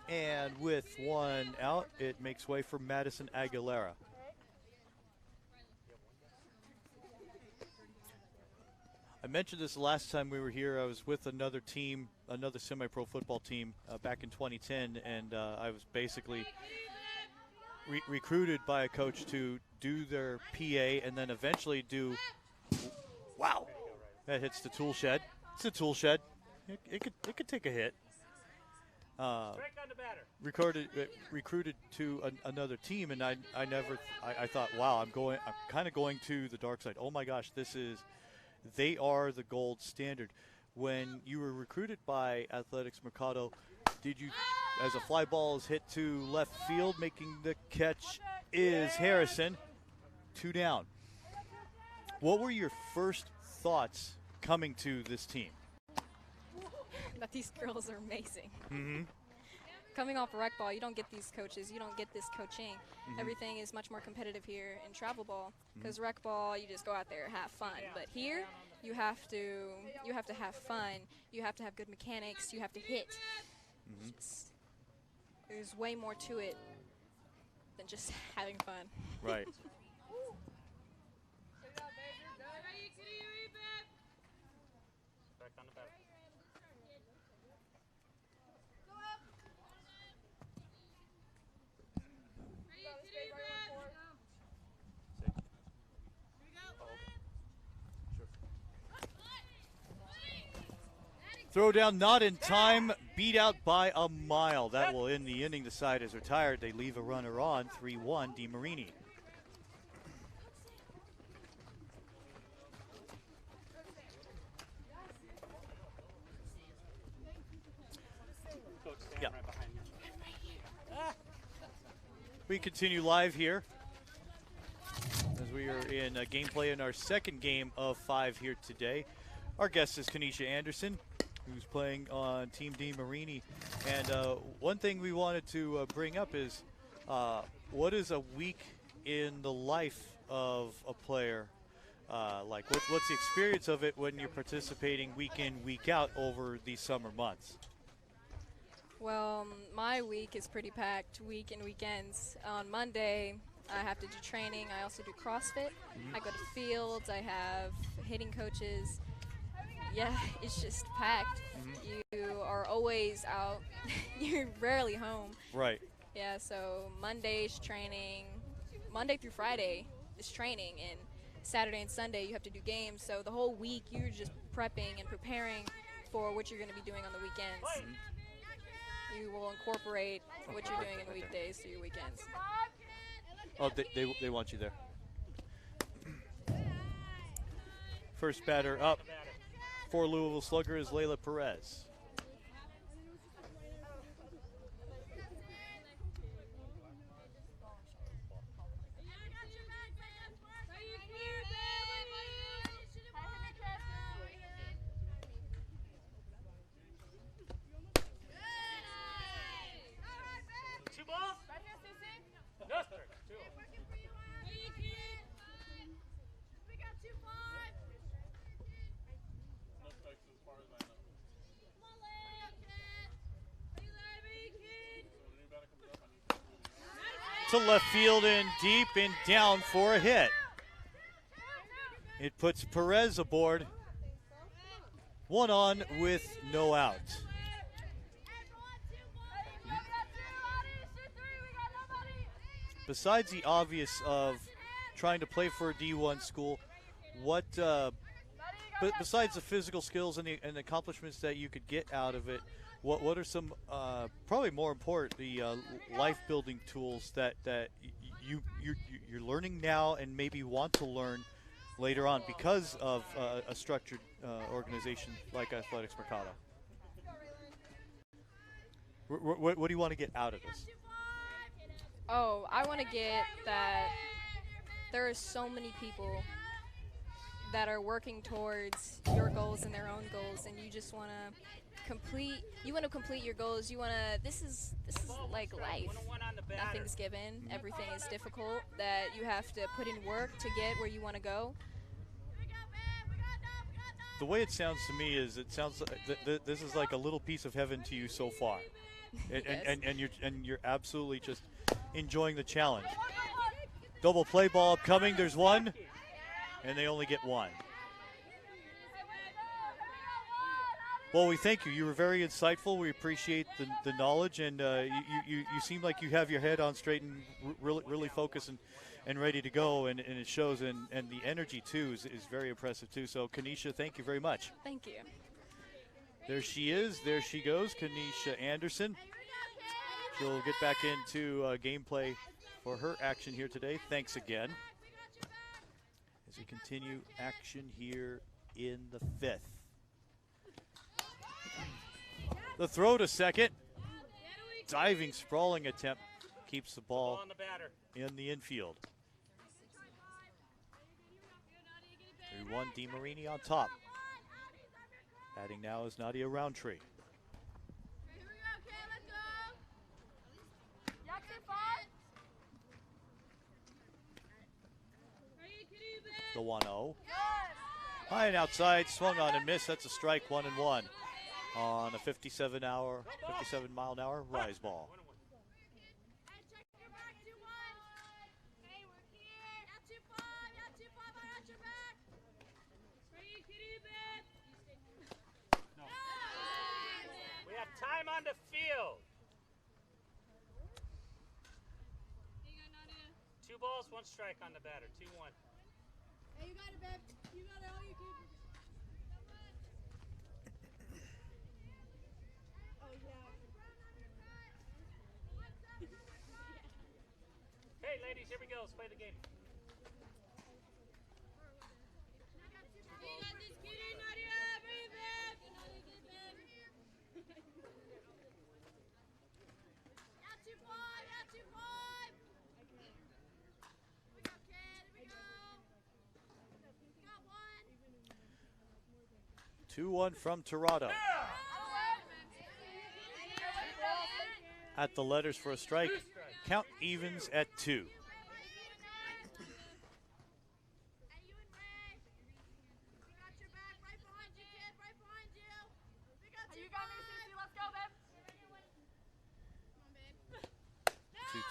And with one out, it makes way for Madison Aguilera. I mentioned this the last time we were here. I was with another team, another semi-pro football team back in 2010, and I was basically recruited by a coach to do their PA and then eventually do, wow, that hits the tool shed. It's a tool shed. It could take a hit. Recruited to another team, and I thought, wow, I'm kind of going to the dark side. Oh my gosh, they are the gold standard. When you were recruited by Athletics Mercado, did you, as a fly ball is hit to left field, making the catch is Harrison, 2 down. What were your first thoughts coming to this team? That these girls are amazing. Mm-hmm. Coming off a rec ball, you don't get these coaches, you don't get this coaching. Everything is much more competitive here in travel ball, because rec ball, you just go out there, have fun. But here, you have to have fun. You have to have good mechanics. You have to hit. There's way more to it than just having fun. Right. Back on the batter. Throw down not in time, beat out by a mile. That will end the inning. The side is retired. They leave a runner on, 3-1, Demarini. Yeah. We continue live here as we are in gameplay in our second game of 5 here today. Our guest is Kenisha Anderson, who's playing on Team Demarini. And one thing we wanted to bring up is what is a week in the life of a player like? What's the experience of it when you're participating week in, week out over these summer months? Well, my week is pretty packed, week and weekends. On Monday, I have to do training. I also do CrossFit. I go to fields. I have hitting coaches. Yeah, it's just packed. You are always out. You're rarely home. Right. Yeah, so Monday's training. Monday through Friday is training, and Saturday and Sunday you have to do games. So the whole week you're just prepping and preparing for what you're going to be doing on the weekends. You will incorporate what you're doing in the weekdays to your weekends. Oh, they want you there. First batter up for Louisville Slugger is Layla Perez. to left field and deep and down for a hit. It puts Perez aboard. 1 on with no out. Besides the obvious of trying to play for a D1 school, what besides the physical skills and the accomplishments that you could get out of it, what are some probably more important the life building tools that you're learning now and maybe want to learn later on because of a structured organization like Athletics Mercado? What do you want to get out of this? Oh, I want to get that there are so many people that are working towards your goals and their own goals, and you just want to complete your goals. You want to, this is like life. Nothing's given. Everything is difficult, that you have to put in work to get where you want to go. The way it sounds to me is it sounds like this is like a little piece of heaven to you so far. and you're absolutely just enjoying the challenge. Double play ball upcoming. There's one, and they only get one. Well, we thank you. You were very insightful. We appreciate the knowledge, and you seem like you have your head on straight and really focused and ready to go, and it shows, and the energy, too, is very impressive, too. So, Kenisha, thank you very much. Thank you. There she is. There she goes, Kenisha Anderson. She'll get back into gameplay for her action here today. Thanks again. As we continue action here in the 5th. The throw to second. Diving, sprawling attempt. Keeps the ball in the infield. 3-1 Demarini on top. Batting now is Nadia Roundtree. The 1-0. High and outside, swung on and missed. That's a strike, 1-1 on a 57 mile an hour rise ball. We have time on the field. 2 balls, 1 strike on the batter. 2-1. Hey, you got it, babe. You got it. All you keep. Oh, yeah. Hey, ladies, here we go. Let's play the game. You got this, kitty, Nadia. Bring it back. Out 2-5. Out 2-5. We go, kid. Here we go. 2-1 from Tirado. At the letters for a strike. Count evens at 2.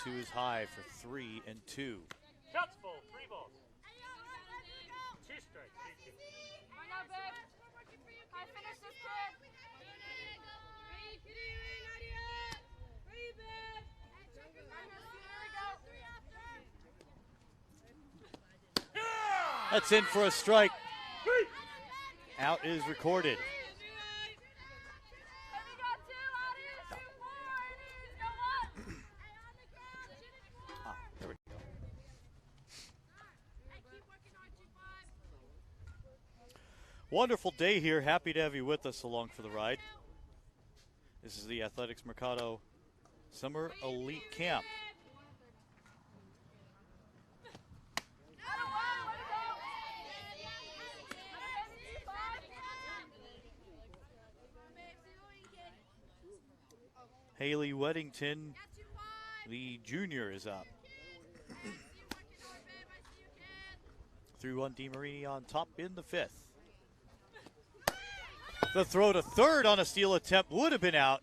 Two is high for 3 and 2. Shots full, 3 balls. 2 strikes, 3-2. I finished this kid. That's in for a strike. Out is recorded. There we go. Wonderful day here. Happy to have you with us along for the ride. This is the Athletics Mercado Summer Elite Camp. Haley Weddington, the junior, is up. 3-1 Demarini on top in the 5th. The throw to third on a steal attempt would have been out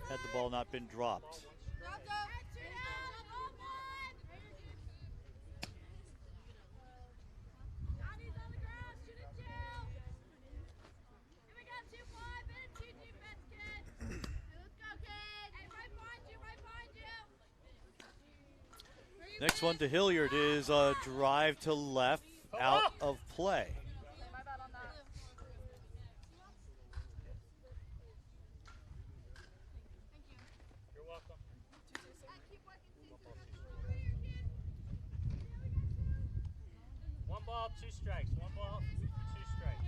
had the ball not been dropped. Next one to Hilliard is a drive to left, out of play. You're welcome. One ball, 2 strikes. One ball, 2 strikes.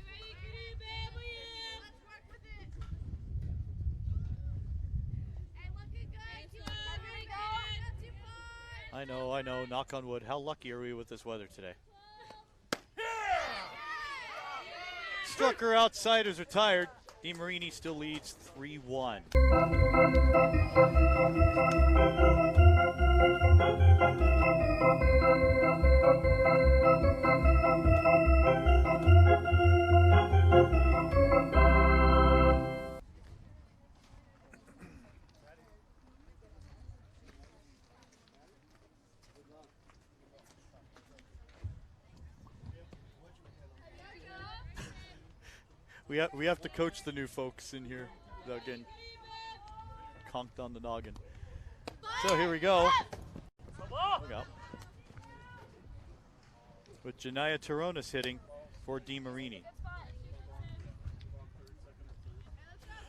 I know. Knock on wood. How lucky are we with this weather today? Struck her outside as retired. Demarini still leads 3-1. We have to coach the new folks in here without getting conked on the noggin. So here we go. Look out. With Janaya Taronis hitting for Demarini.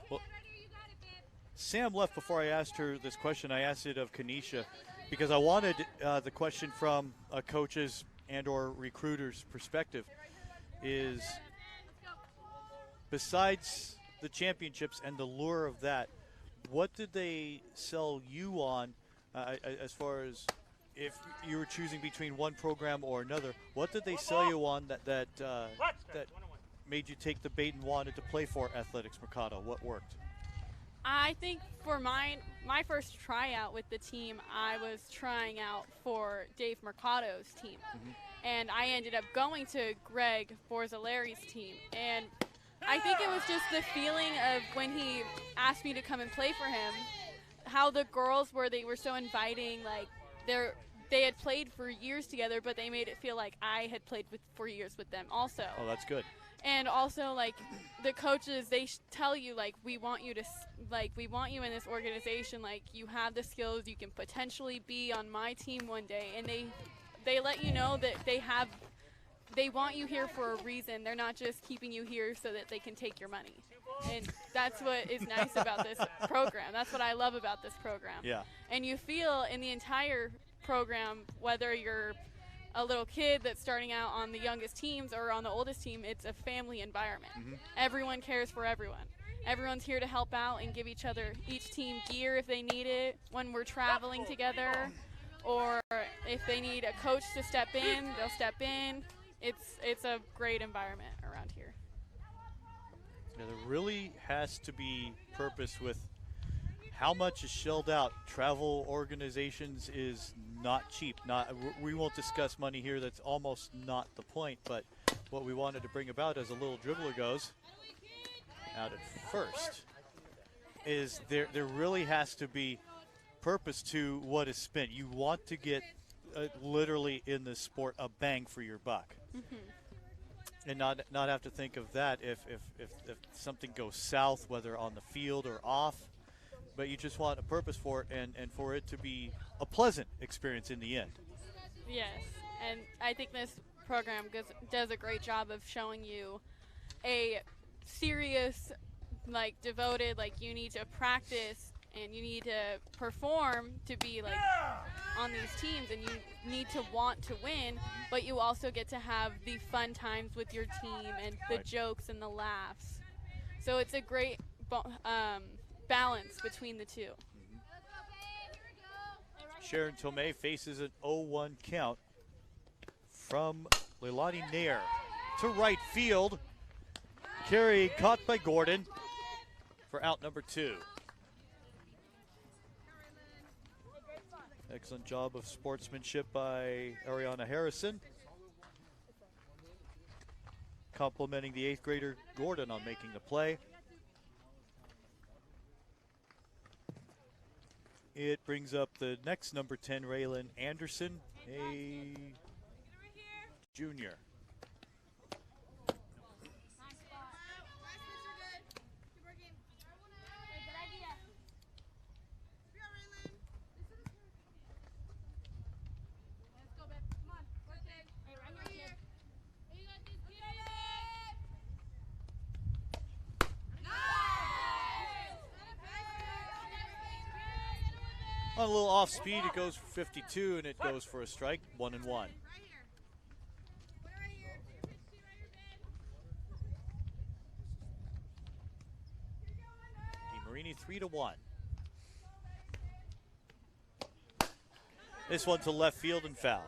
Well, Sam left before I asked her this question. I asked it of Kenisha because I wanted the question from a coach's and or recruiter's perspective is, besides the championships and the lure of that, what did they sell you on as far as if you were choosing between one program or another? What did they sell you on that made you take the bait and wanted to play for Athletics Mercado? What worked? I think for my first tryout with the team, I was trying out for Dave Mercado's team. And I ended up going to Greg Borzaleri's team. And I think it was just the feeling of when he asked me to come and play for him, how the girls were, they were so inviting, like they had played for years together, but they made it feel like I had played for years with them also. Oh, that's good. And also, like, the coaches, they tell you, like, we want you in this organization, like, you have the skills, you can potentially be on my team one day, and they let you know that they want you here for a reason. They're not just keeping you here so that they can take your money. And that's what is nice about this program. That's what I love about this program. Yeah. And you feel in the entire program, whether you're a little kid that's starting out on the youngest teams or on the oldest team, it's a family environment. Everyone cares for everyone. Everyone's here to help out and give each team gear if they need it when we're traveling together, or if they need a coach to step in, they'll step in. It's a great environment around here. Yeah, there really has to be purpose with how much is shelled out. Travel organizations is not cheap. We won't discuss money here. That's almost not the point. But what we wanted to bring about, as a little dribbler goes out at first, is there really has to be purpose to what is spent. You want to get literally in this sport a bang for your buck. And not have to think of that if something goes south, whether on the field or off. But you just want a purpose for it and for it to be a pleasant experience in the end. Yes, and I think this program does a great job of showing you a serious, like, devoted, like, you need to practice and you need to perform to be, like, on these teams, and you need to want to win, but you also get to have the fun times with your team and the jokes and the laughs. So it's a great balance between the two. Sharon Tomei faces an 0-1 count from Leilani Nair to right field. Carry caught by Gordon for out number 2. Excellent job of sportsmanship by Ariana Harrison, complimenting the 8th grader Gordon on making the play. It brings up the next number 10, Raylan Anderson, a junior. On a little off speed, it goes for 52, and it goes for a strike, 1-1. Demarini 3-1. This one to left field and foul.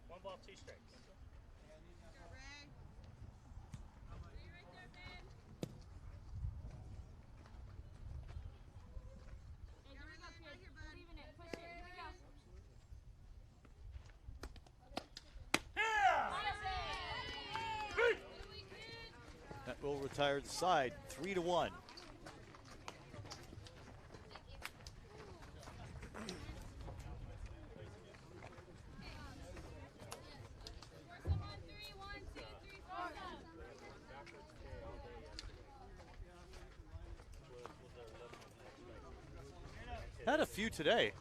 One ball, two strikes. That will retire the side, 3-1. Had a few today.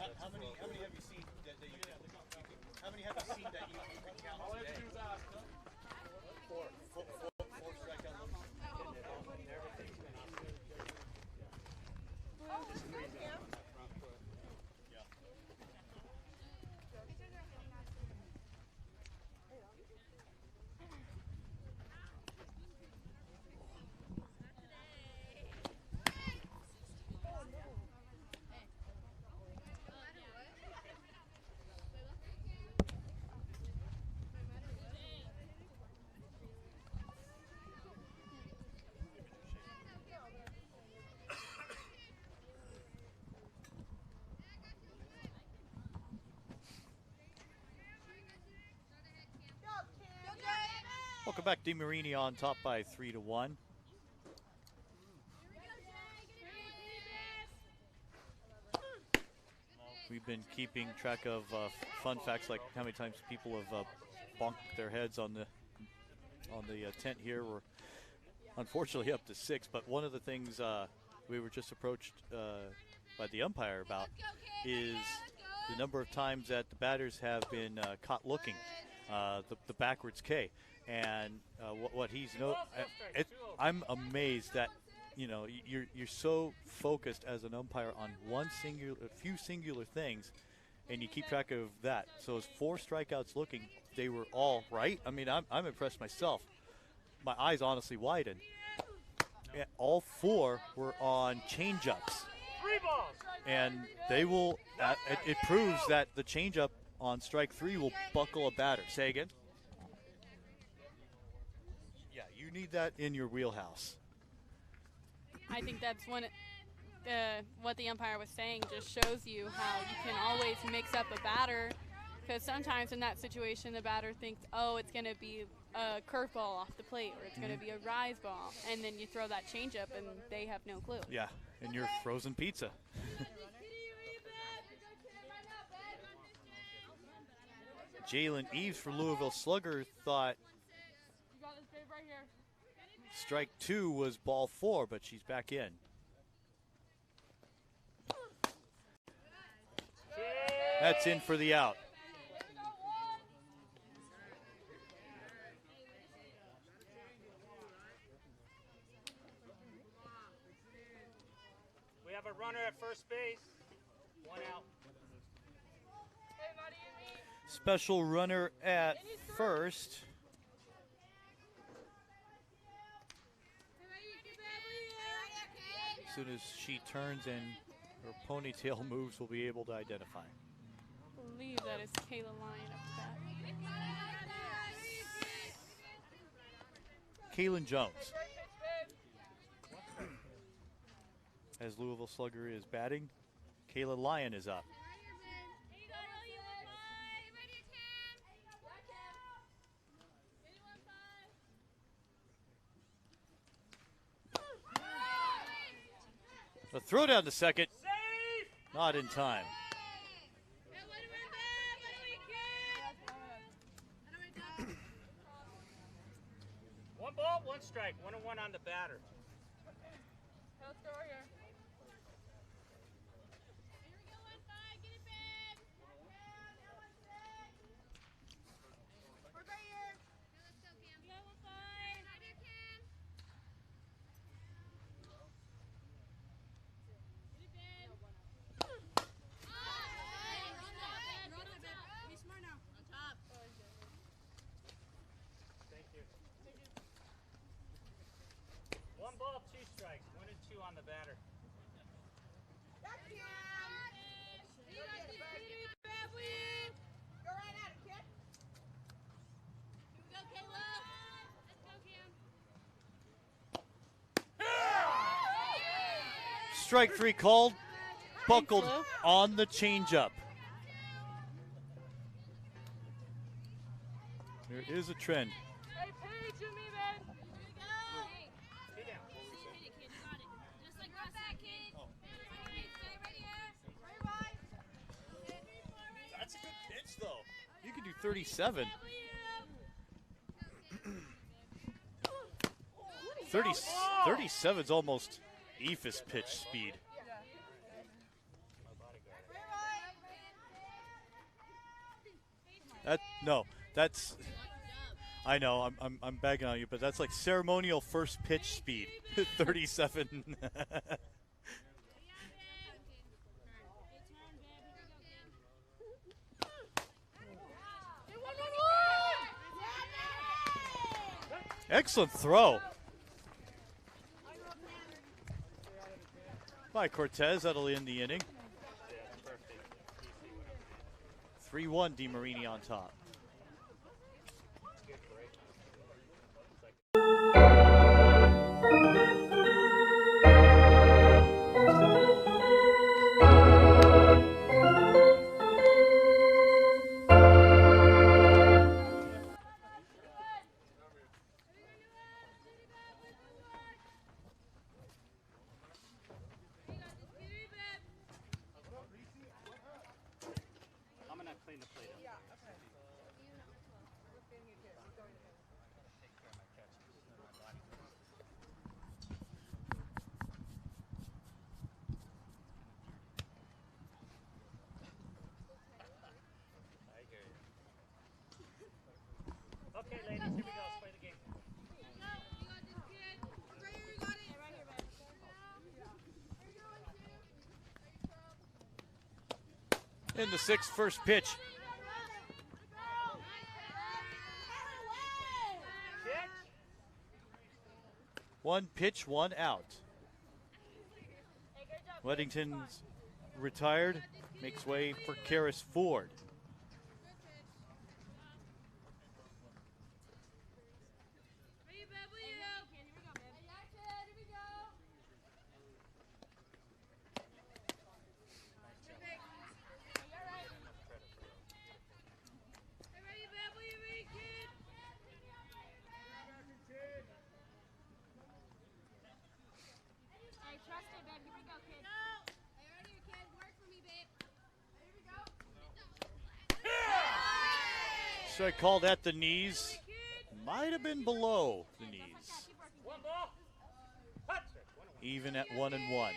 How many have you seen that you how many have you seen that you can count today? Four strikeout loads. Welcome back, Demarini on top by 3-1. We've been keeping track of fun facts like how many times people have bonked their heads on the tent here. We're unfortunately up to 6, but one of the things we were just approached by the umpire about is the number of times that the batters have been caught looking, the backwards K. And what he's I'm amazed that you're so focused as an umpire on a few singular things, and you keep track of that. So as 4 strikeouts looking, they were all right. I mean, I'm impressed myself. My eyes honestly widened. And all 4 were on changeups, 3 balls. and they will. It proves that the changeup on strike 3 will buckle a batter. Say again. Yeah, you need that in your wheelhouse. I think that's what the umpire was saying just shows you how you can always mix up a batter, because sometimes in that situation the batter thinks, oh, it's going to be a curveball off the plate or it's going to be a rise ball, and then you throw that changeup and they have no clue. Yeah, and you're frozen pizza. Jalen Eves for Louisville Slugger thought strike 2 was ball 4, but she's back in. That's in for the out. We have a runner at first base. 1 out. Special runner at first. As soon as she turns and her ponytail moves, we'll be able to identify. I believe that is Kayla Lyon up to bat. Kaylin Jones. As Louisville Slugger is batting, Kayla Lyon is up. The throw down to second, not in time. 1 ball, 1 strike. 1-1 on the batter. on the batter. Go right at it, kid. Here we go, Caleb. Let's go, Cam. Strike 3 called. Buckled Lou. on the changeup. There is a trend. Hey, Paige, you me, man. Here we go. Stay down. Hit it, kid. You got it. Just like Russ said, kid. Stay right here. That's a good pitch, though. You can do 37. 37 is almost Ephus pitch speed. That's. I know, I'm bagging on you, but that's like ceremonial first pitch speed. 37. Excellent throw by Cortez. That'll end the inning. 3-1, Demarini on top. I'm gonna clean the plate up. Okay, ladies, here we go. Let's play the game. In the sixth, first pitch. One pitch, one out. Weddington's retired, makes way for Karis Ford. Strike called at the knees. Might have been below the knees. One ball. Hut. Even at 1-1.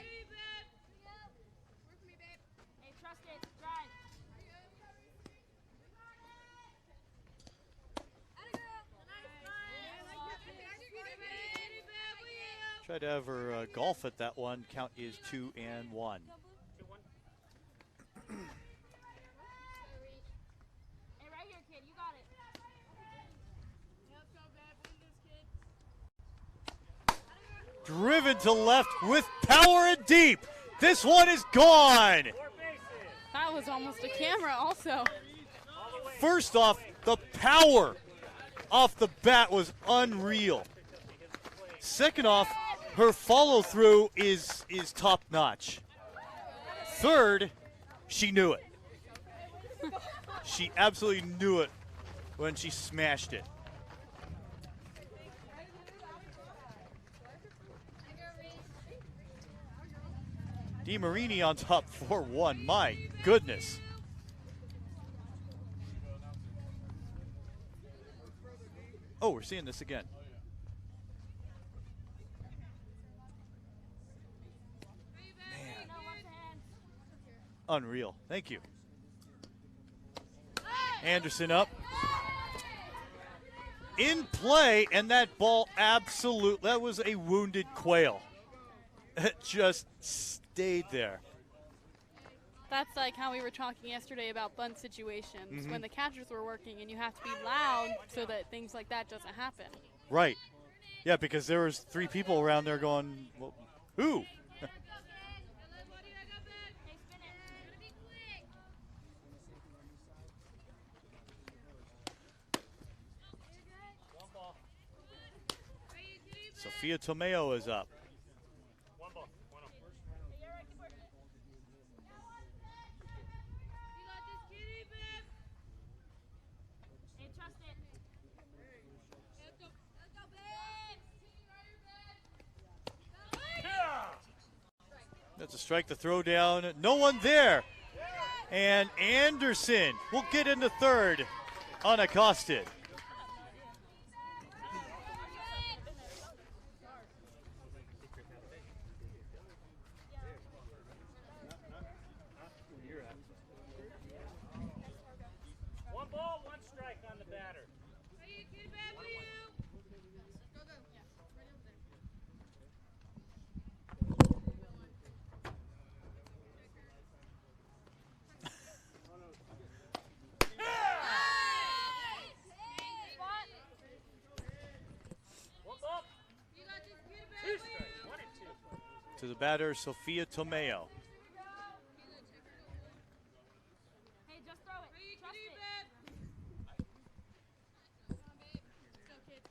Tried to have her golf at that one. Count is 2-1. 2-1. Driven to left with power and deep. This one is gone. 4 bases. That was almost a camera also. First off, the power off the bat was unreal. Second off, her follow through is top notch. Third, she knew it. She absolutely knew it when she smashed it. Demarini on top 4-1. My goodness. Oh, we're seeing this again. Man. Unreal. Thank you. Anderson up. In play, and that ball that was a wounded quail. It just stayed there. That's like how we were talking yesterday about bunt situations when the catchers were working and you have to be loud so that things like that doesn't happen. Right. Yeah, because there was 3 people around there going, well, Who? Sophia Tomeo is up. One ball. One up. That's a strike to throw down. No one there. And Anderson will get into third unaccosted. One ball, one strike on the batter. One ball. Two strikes. 1 and 2. To the batter, Sophia Tomeo. Hey, just throw it. Trust it.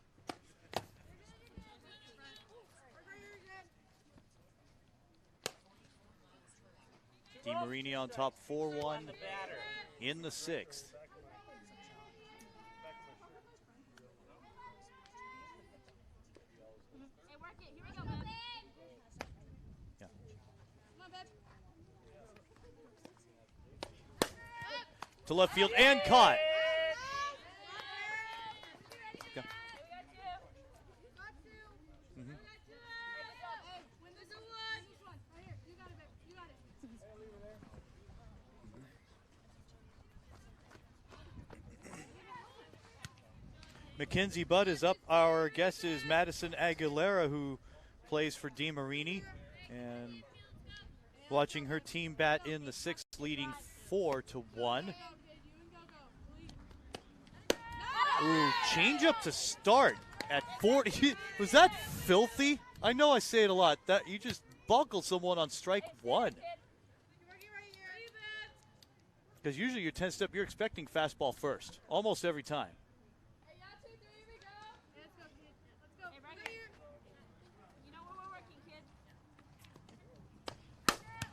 Demarini on top 4-1 On the batter. in the 6th. Hey, work it. Here we go, man. Yeah. Come on, babe. To left field and caught. Yeah. Mhm. Mackenzie Budd is up. Our guest is Madison Aguilera, who plays for Demarini, and watching her team bat in the 6th, leading 4-1. Ooh, change up to start at 40. Was that filthy? I know I say it a lot. That you just buckled someone on strike 1. Because usually you're 10-step, you're expecting fastball first, almost every time.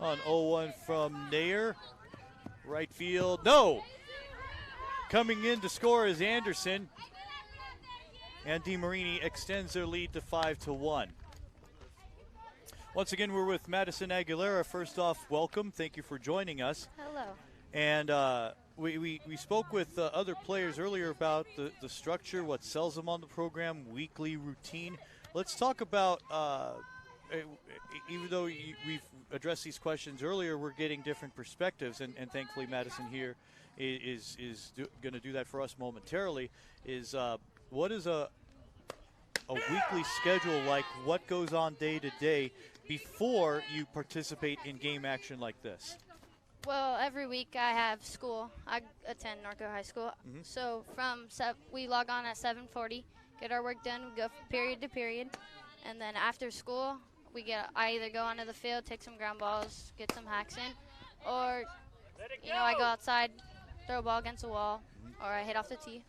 On 0-1 from Nair. Right field, no! Coming in to score is Anderson. And Demarini extends their lead to 5-1. Once again, we're with Madison Aguilera. First off, welcome. Thank you for joining us. Hello. And we spoke with other players earlier about the structure, what sells them on the program, weekly routine. Let's talk about, even though we've addressed these questions earlier, we're getting different perspectives, and thankfully Madison here is going to do that for us momentarily. What is a weekly schedule like? What goes on day to day before you participate in game action like this? Well, every week I have school. I attend Norco High School. Mhm. So we log on at 7:40, get our work done, we go period to period, and then after school, I either go onto the field, take some ground balls, get some hacks in, or I go outside, throw a ball against the wall, or I hit off the tee.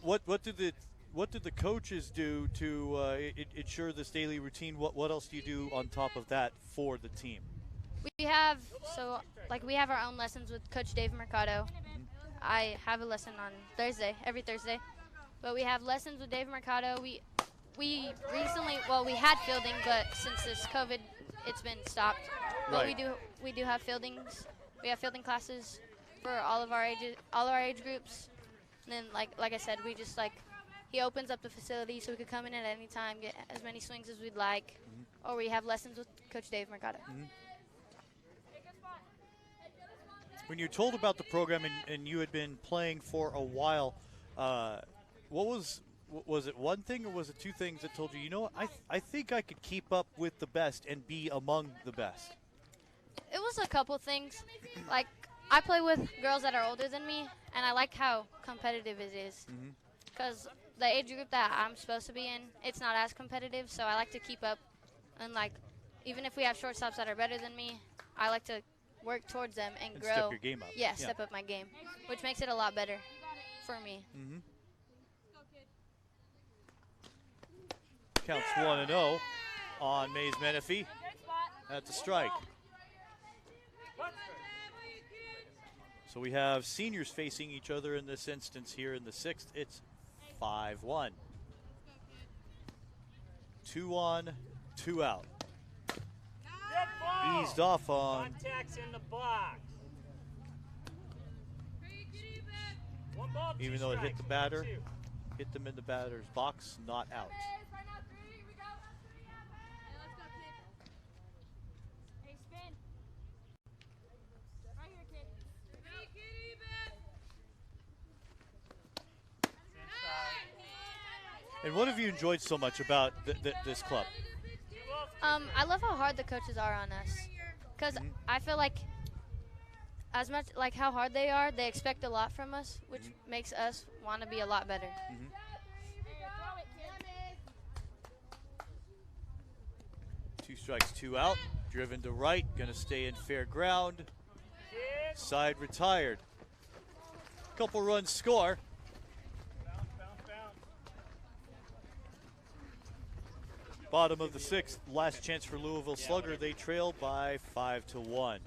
What did the coaches do to ensure this daily routine? What else do you do on top of that for the team? We have our own lessons with Coach Dave Mercado. I have a lesson on every Thursday, but we have lessons with Dave Mercado. We recently, we had fielding, but since this COVID, it's been stopped. But Right. we do have fieldings. We have fielding classes for all our age groups. And then like I said, he opens up the facility so we could come in at any time, get as many swings as we'd like, or we have lessons with Coach Dave Mercado. When you're told about the program and you had been playing for a while, what was it one thing or was it two things that told you, what, I think I could keep up with the best and be among the best? It was a couple things. Like, I play with girls that are older than me, and I like how competitive it is. Because the age group that I'm supposed to be in, it's not as competitive, so I like to keep up. And, like, even if we have shortstops that are better than me, I like to work towards them and grow. Step your game up. Yeah, step up my game, which makes it a lot better for me. Counts 1-0 on Mays Menifee at the strike. So we have seniors facing each other in this instance here in the 6th. It's 5-1. 2 on, 2 out. Eased off on. Contacts in the box. One ball, Even two though it hit strikes, the batter, 1-2. hit them in the batter's box, not out. And what have you enjoyed so much about this club? I love how hard the coaches are on us, because I feel like as much like how hard they are, they expect a lot from us, which makes us want to be a lot better. 2 strikes, 2 out. Driven to right, gonna stay in fair ground. Side retired. Couple runs score. Bottom of the 6th, last chance for Louisville Slugger. They trail by 5-1.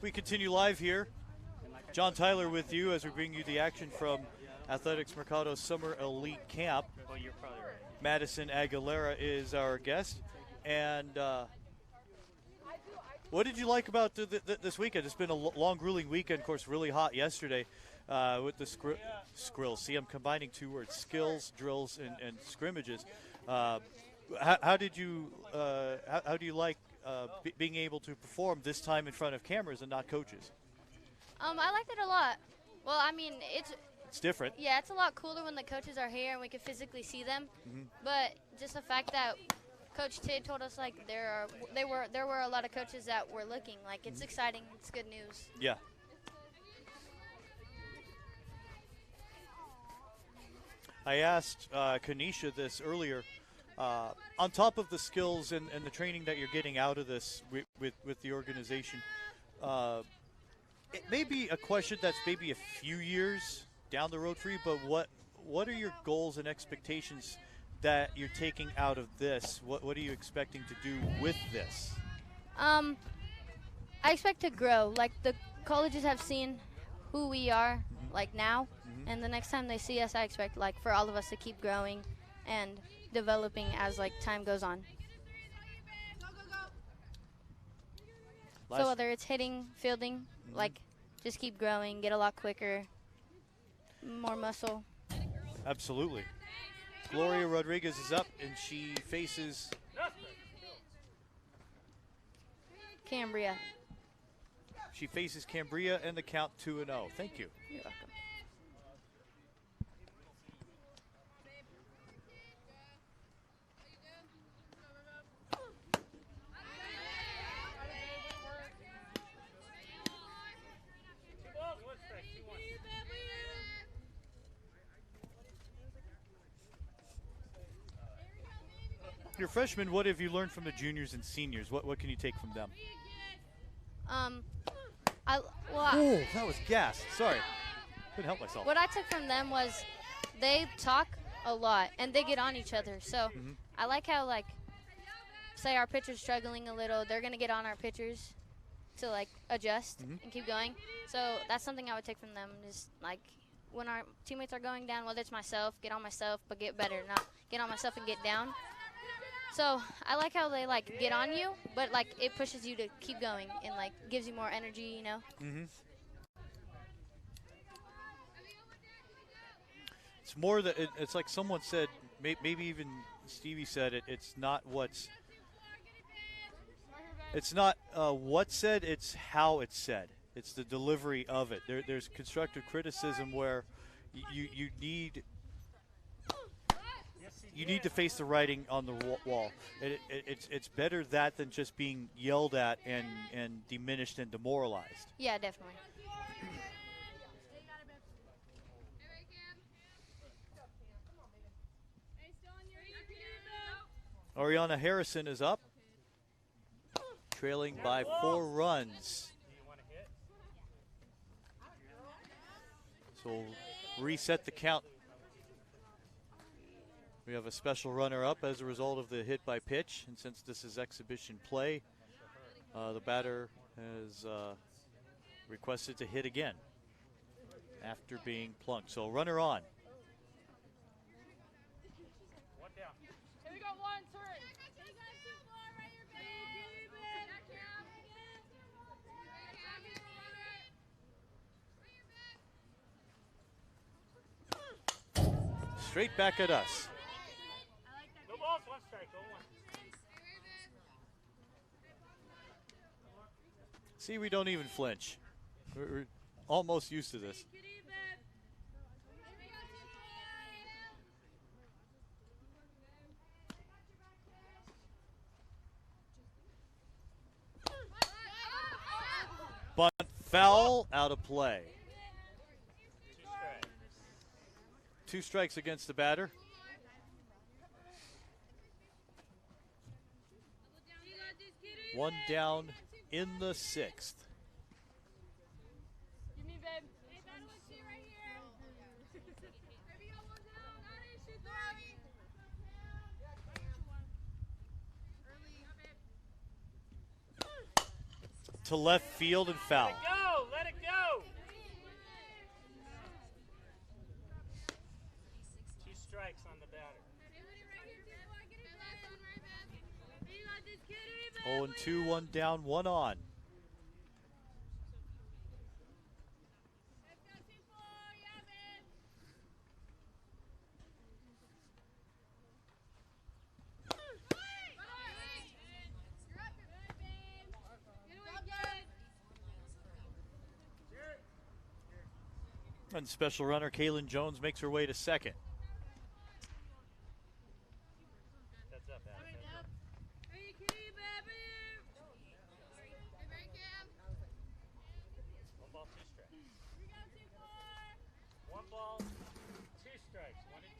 We continue live here. John Tyler with you as we bring you the action from Athletics Mercado Summer Elite Camp. Oh, you're probably right. Madison Aguilera is our guest. And what did you like about this weekend? It's been a long, grueling weekend. Of course, really hot yesterday with the skrills. See, I'm combining 2 words, skills, drills, and scrimmages. How do you like being able to perform this time in front of cameras and not coaches? I liked it a lot. Well, I mean, it's different. Yeah, it's a lot cooler when the coaches are here and we can physically see them. But just the fact that Coach Tid told us like there were a lot of coaches that were looking. Like it's exciting. It's good news. Yeah. I asked Kenisha this earlier. On top of the skills and the training that you're getting out of this with the organization, it may be a question that's maybe a few years down the road for you, but what are your goals and expectations that you're taking out of this? What are you expecting to do with this? I expect to grow. Like the colleges have seen who we are like now, and the next time they see us, I expect like for all of us to keep growing and developing as like time goes on. So whether it's hitting, fielding, like just keep growing, get a lot quicker, more muscle. Absolutely. Gloria Rodriguez is up, and she faces Cambria. She faces Cambria, and the count 2-0. Thank you. You're welcome. You're freshmen. What have you learned from the juniors and seniors? What can you take from them? Oh, that was gas. Sorry. Couldn't help myself. What I took from them was they talk a lot and they get on each other. So I like how, like, say our pitcher's struggling a little, they're going to get on our pitchers to, like, adjust and keep going. So that's something I would take from them is, like, when our teammates are going down, whether it's myself, get on myself, but get better, not get on myself and get down. So I like how they, like, get on you, but, like, it pushes you to keep going and, like, gives you more energy, you know? It's more that it's like someone said, maybe even Stevie said it. It's not what's said. It's how it's said. It's the delivery of it. There's constructive criticism where you you need to face the writing on the wall. It's better that than just being yelled at and diminished and demoralized. Yeah, definitely. Ariana Harrison is up, trailing by 4 runs. So we'll reset the count. We have a special runner-up as a result of the hit by pitch, and since this is exhibition play, the batter has requested to hit again after being plunked. So runner on. Here we go, one, turn. You got too far, right here, baby. Straight back at us. No balls, 1 strike, go 1. See, we don't even flinch. We're almost used to this. Bunt foul, out of play. 2 strikes against the batter. One down in the 6th. Give me, babe. Hey, battle with you right here. Baby, got one down. Not issue, three. To left field and foul. Go, let it go. 2 strikes on the batter. 0-2, 1 down, 1 on. And special runner Kaylin Jones makes her way to second. That's up, Adam. One ball, 2 strikes. 1 ball, 2 strikes. 1 and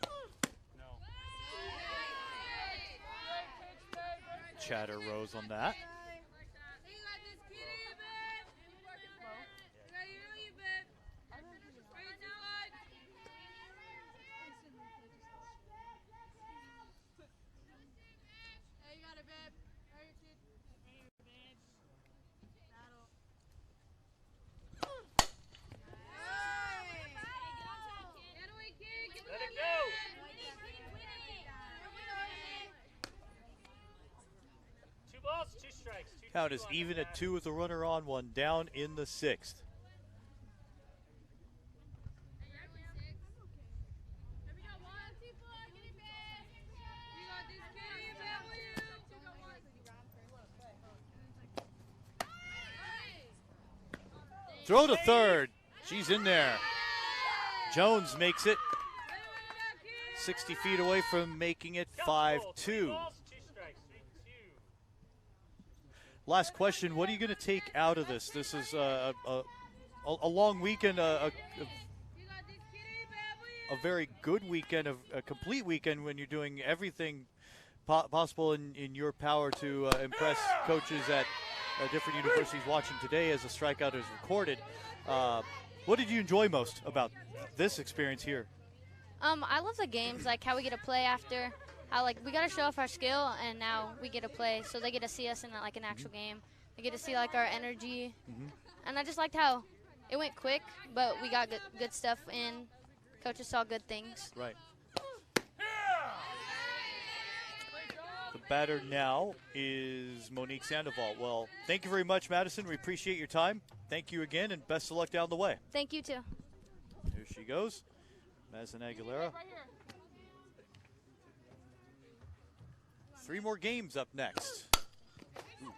2. No. Chatter rose on that. Let it go. Two balls, 2 strikes. Count is even at 2 with a runner on, 1 down in the 6th. Throw to third. She's in there. Jones makes it 60 feet away from making it 5-2. Last question, what are you going to take out of this? This is a long weekend, a very good weekend, a complete weekend when you're doing everything possible in your power to impress coaches at different universities watching today as a strikeout is recorded. What did you enjoy most about this experience here? I love the games, like how we get to play after. How we got to show off our skill, and now we get to play, so they get to see us in an actual game. They get to see our energy, and I just liked how it went quick, but we got good stuff in. Coaches saw good things. Right. The batter now is Monique Sandoval. Well, thank you very much, Madison. We appreciate your time. Thank you again, and best of luck down the way. Thank you, too. There she goes, Madison Aguilera. 3 more games up next. Ooh.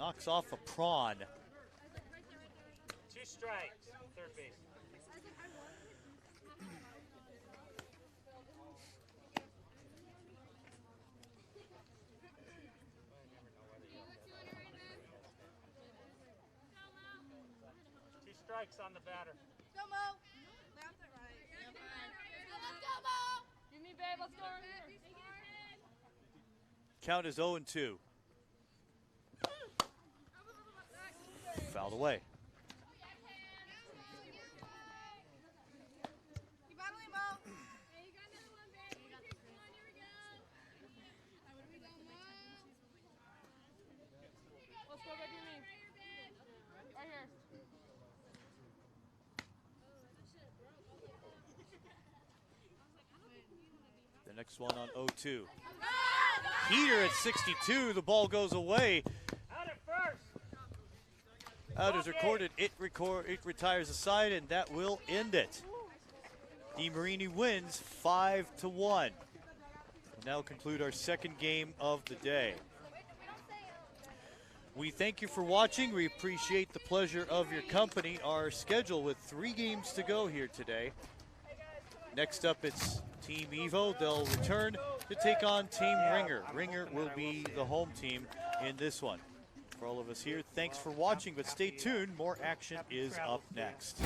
knocks off a prawn. 2 strikes. Third base. Strikes on the batter. Go, Mo. Left or right? Let's go, Mo. Give me, babe. Let's go. Count is 0-2. Fouled away. Keep battling, Mo. Let's go, baby. Me. Right here. The next one on 0-2. Heater at 62. The ball goes away. Out at first. Out is recorded. It retires aside, and that will end it. Demarini wins 5-1. We'll now conclude our second game of the day. We thank you for watching. We appreciate the pleasure of your company. Our schedule with 3 games to go here today. Next up, it's Team Evo. They'll return to take on Team Ringer. Ringer will be the home team in this one. For all of us here, thanks for watching, but stay tuned. More action is up next.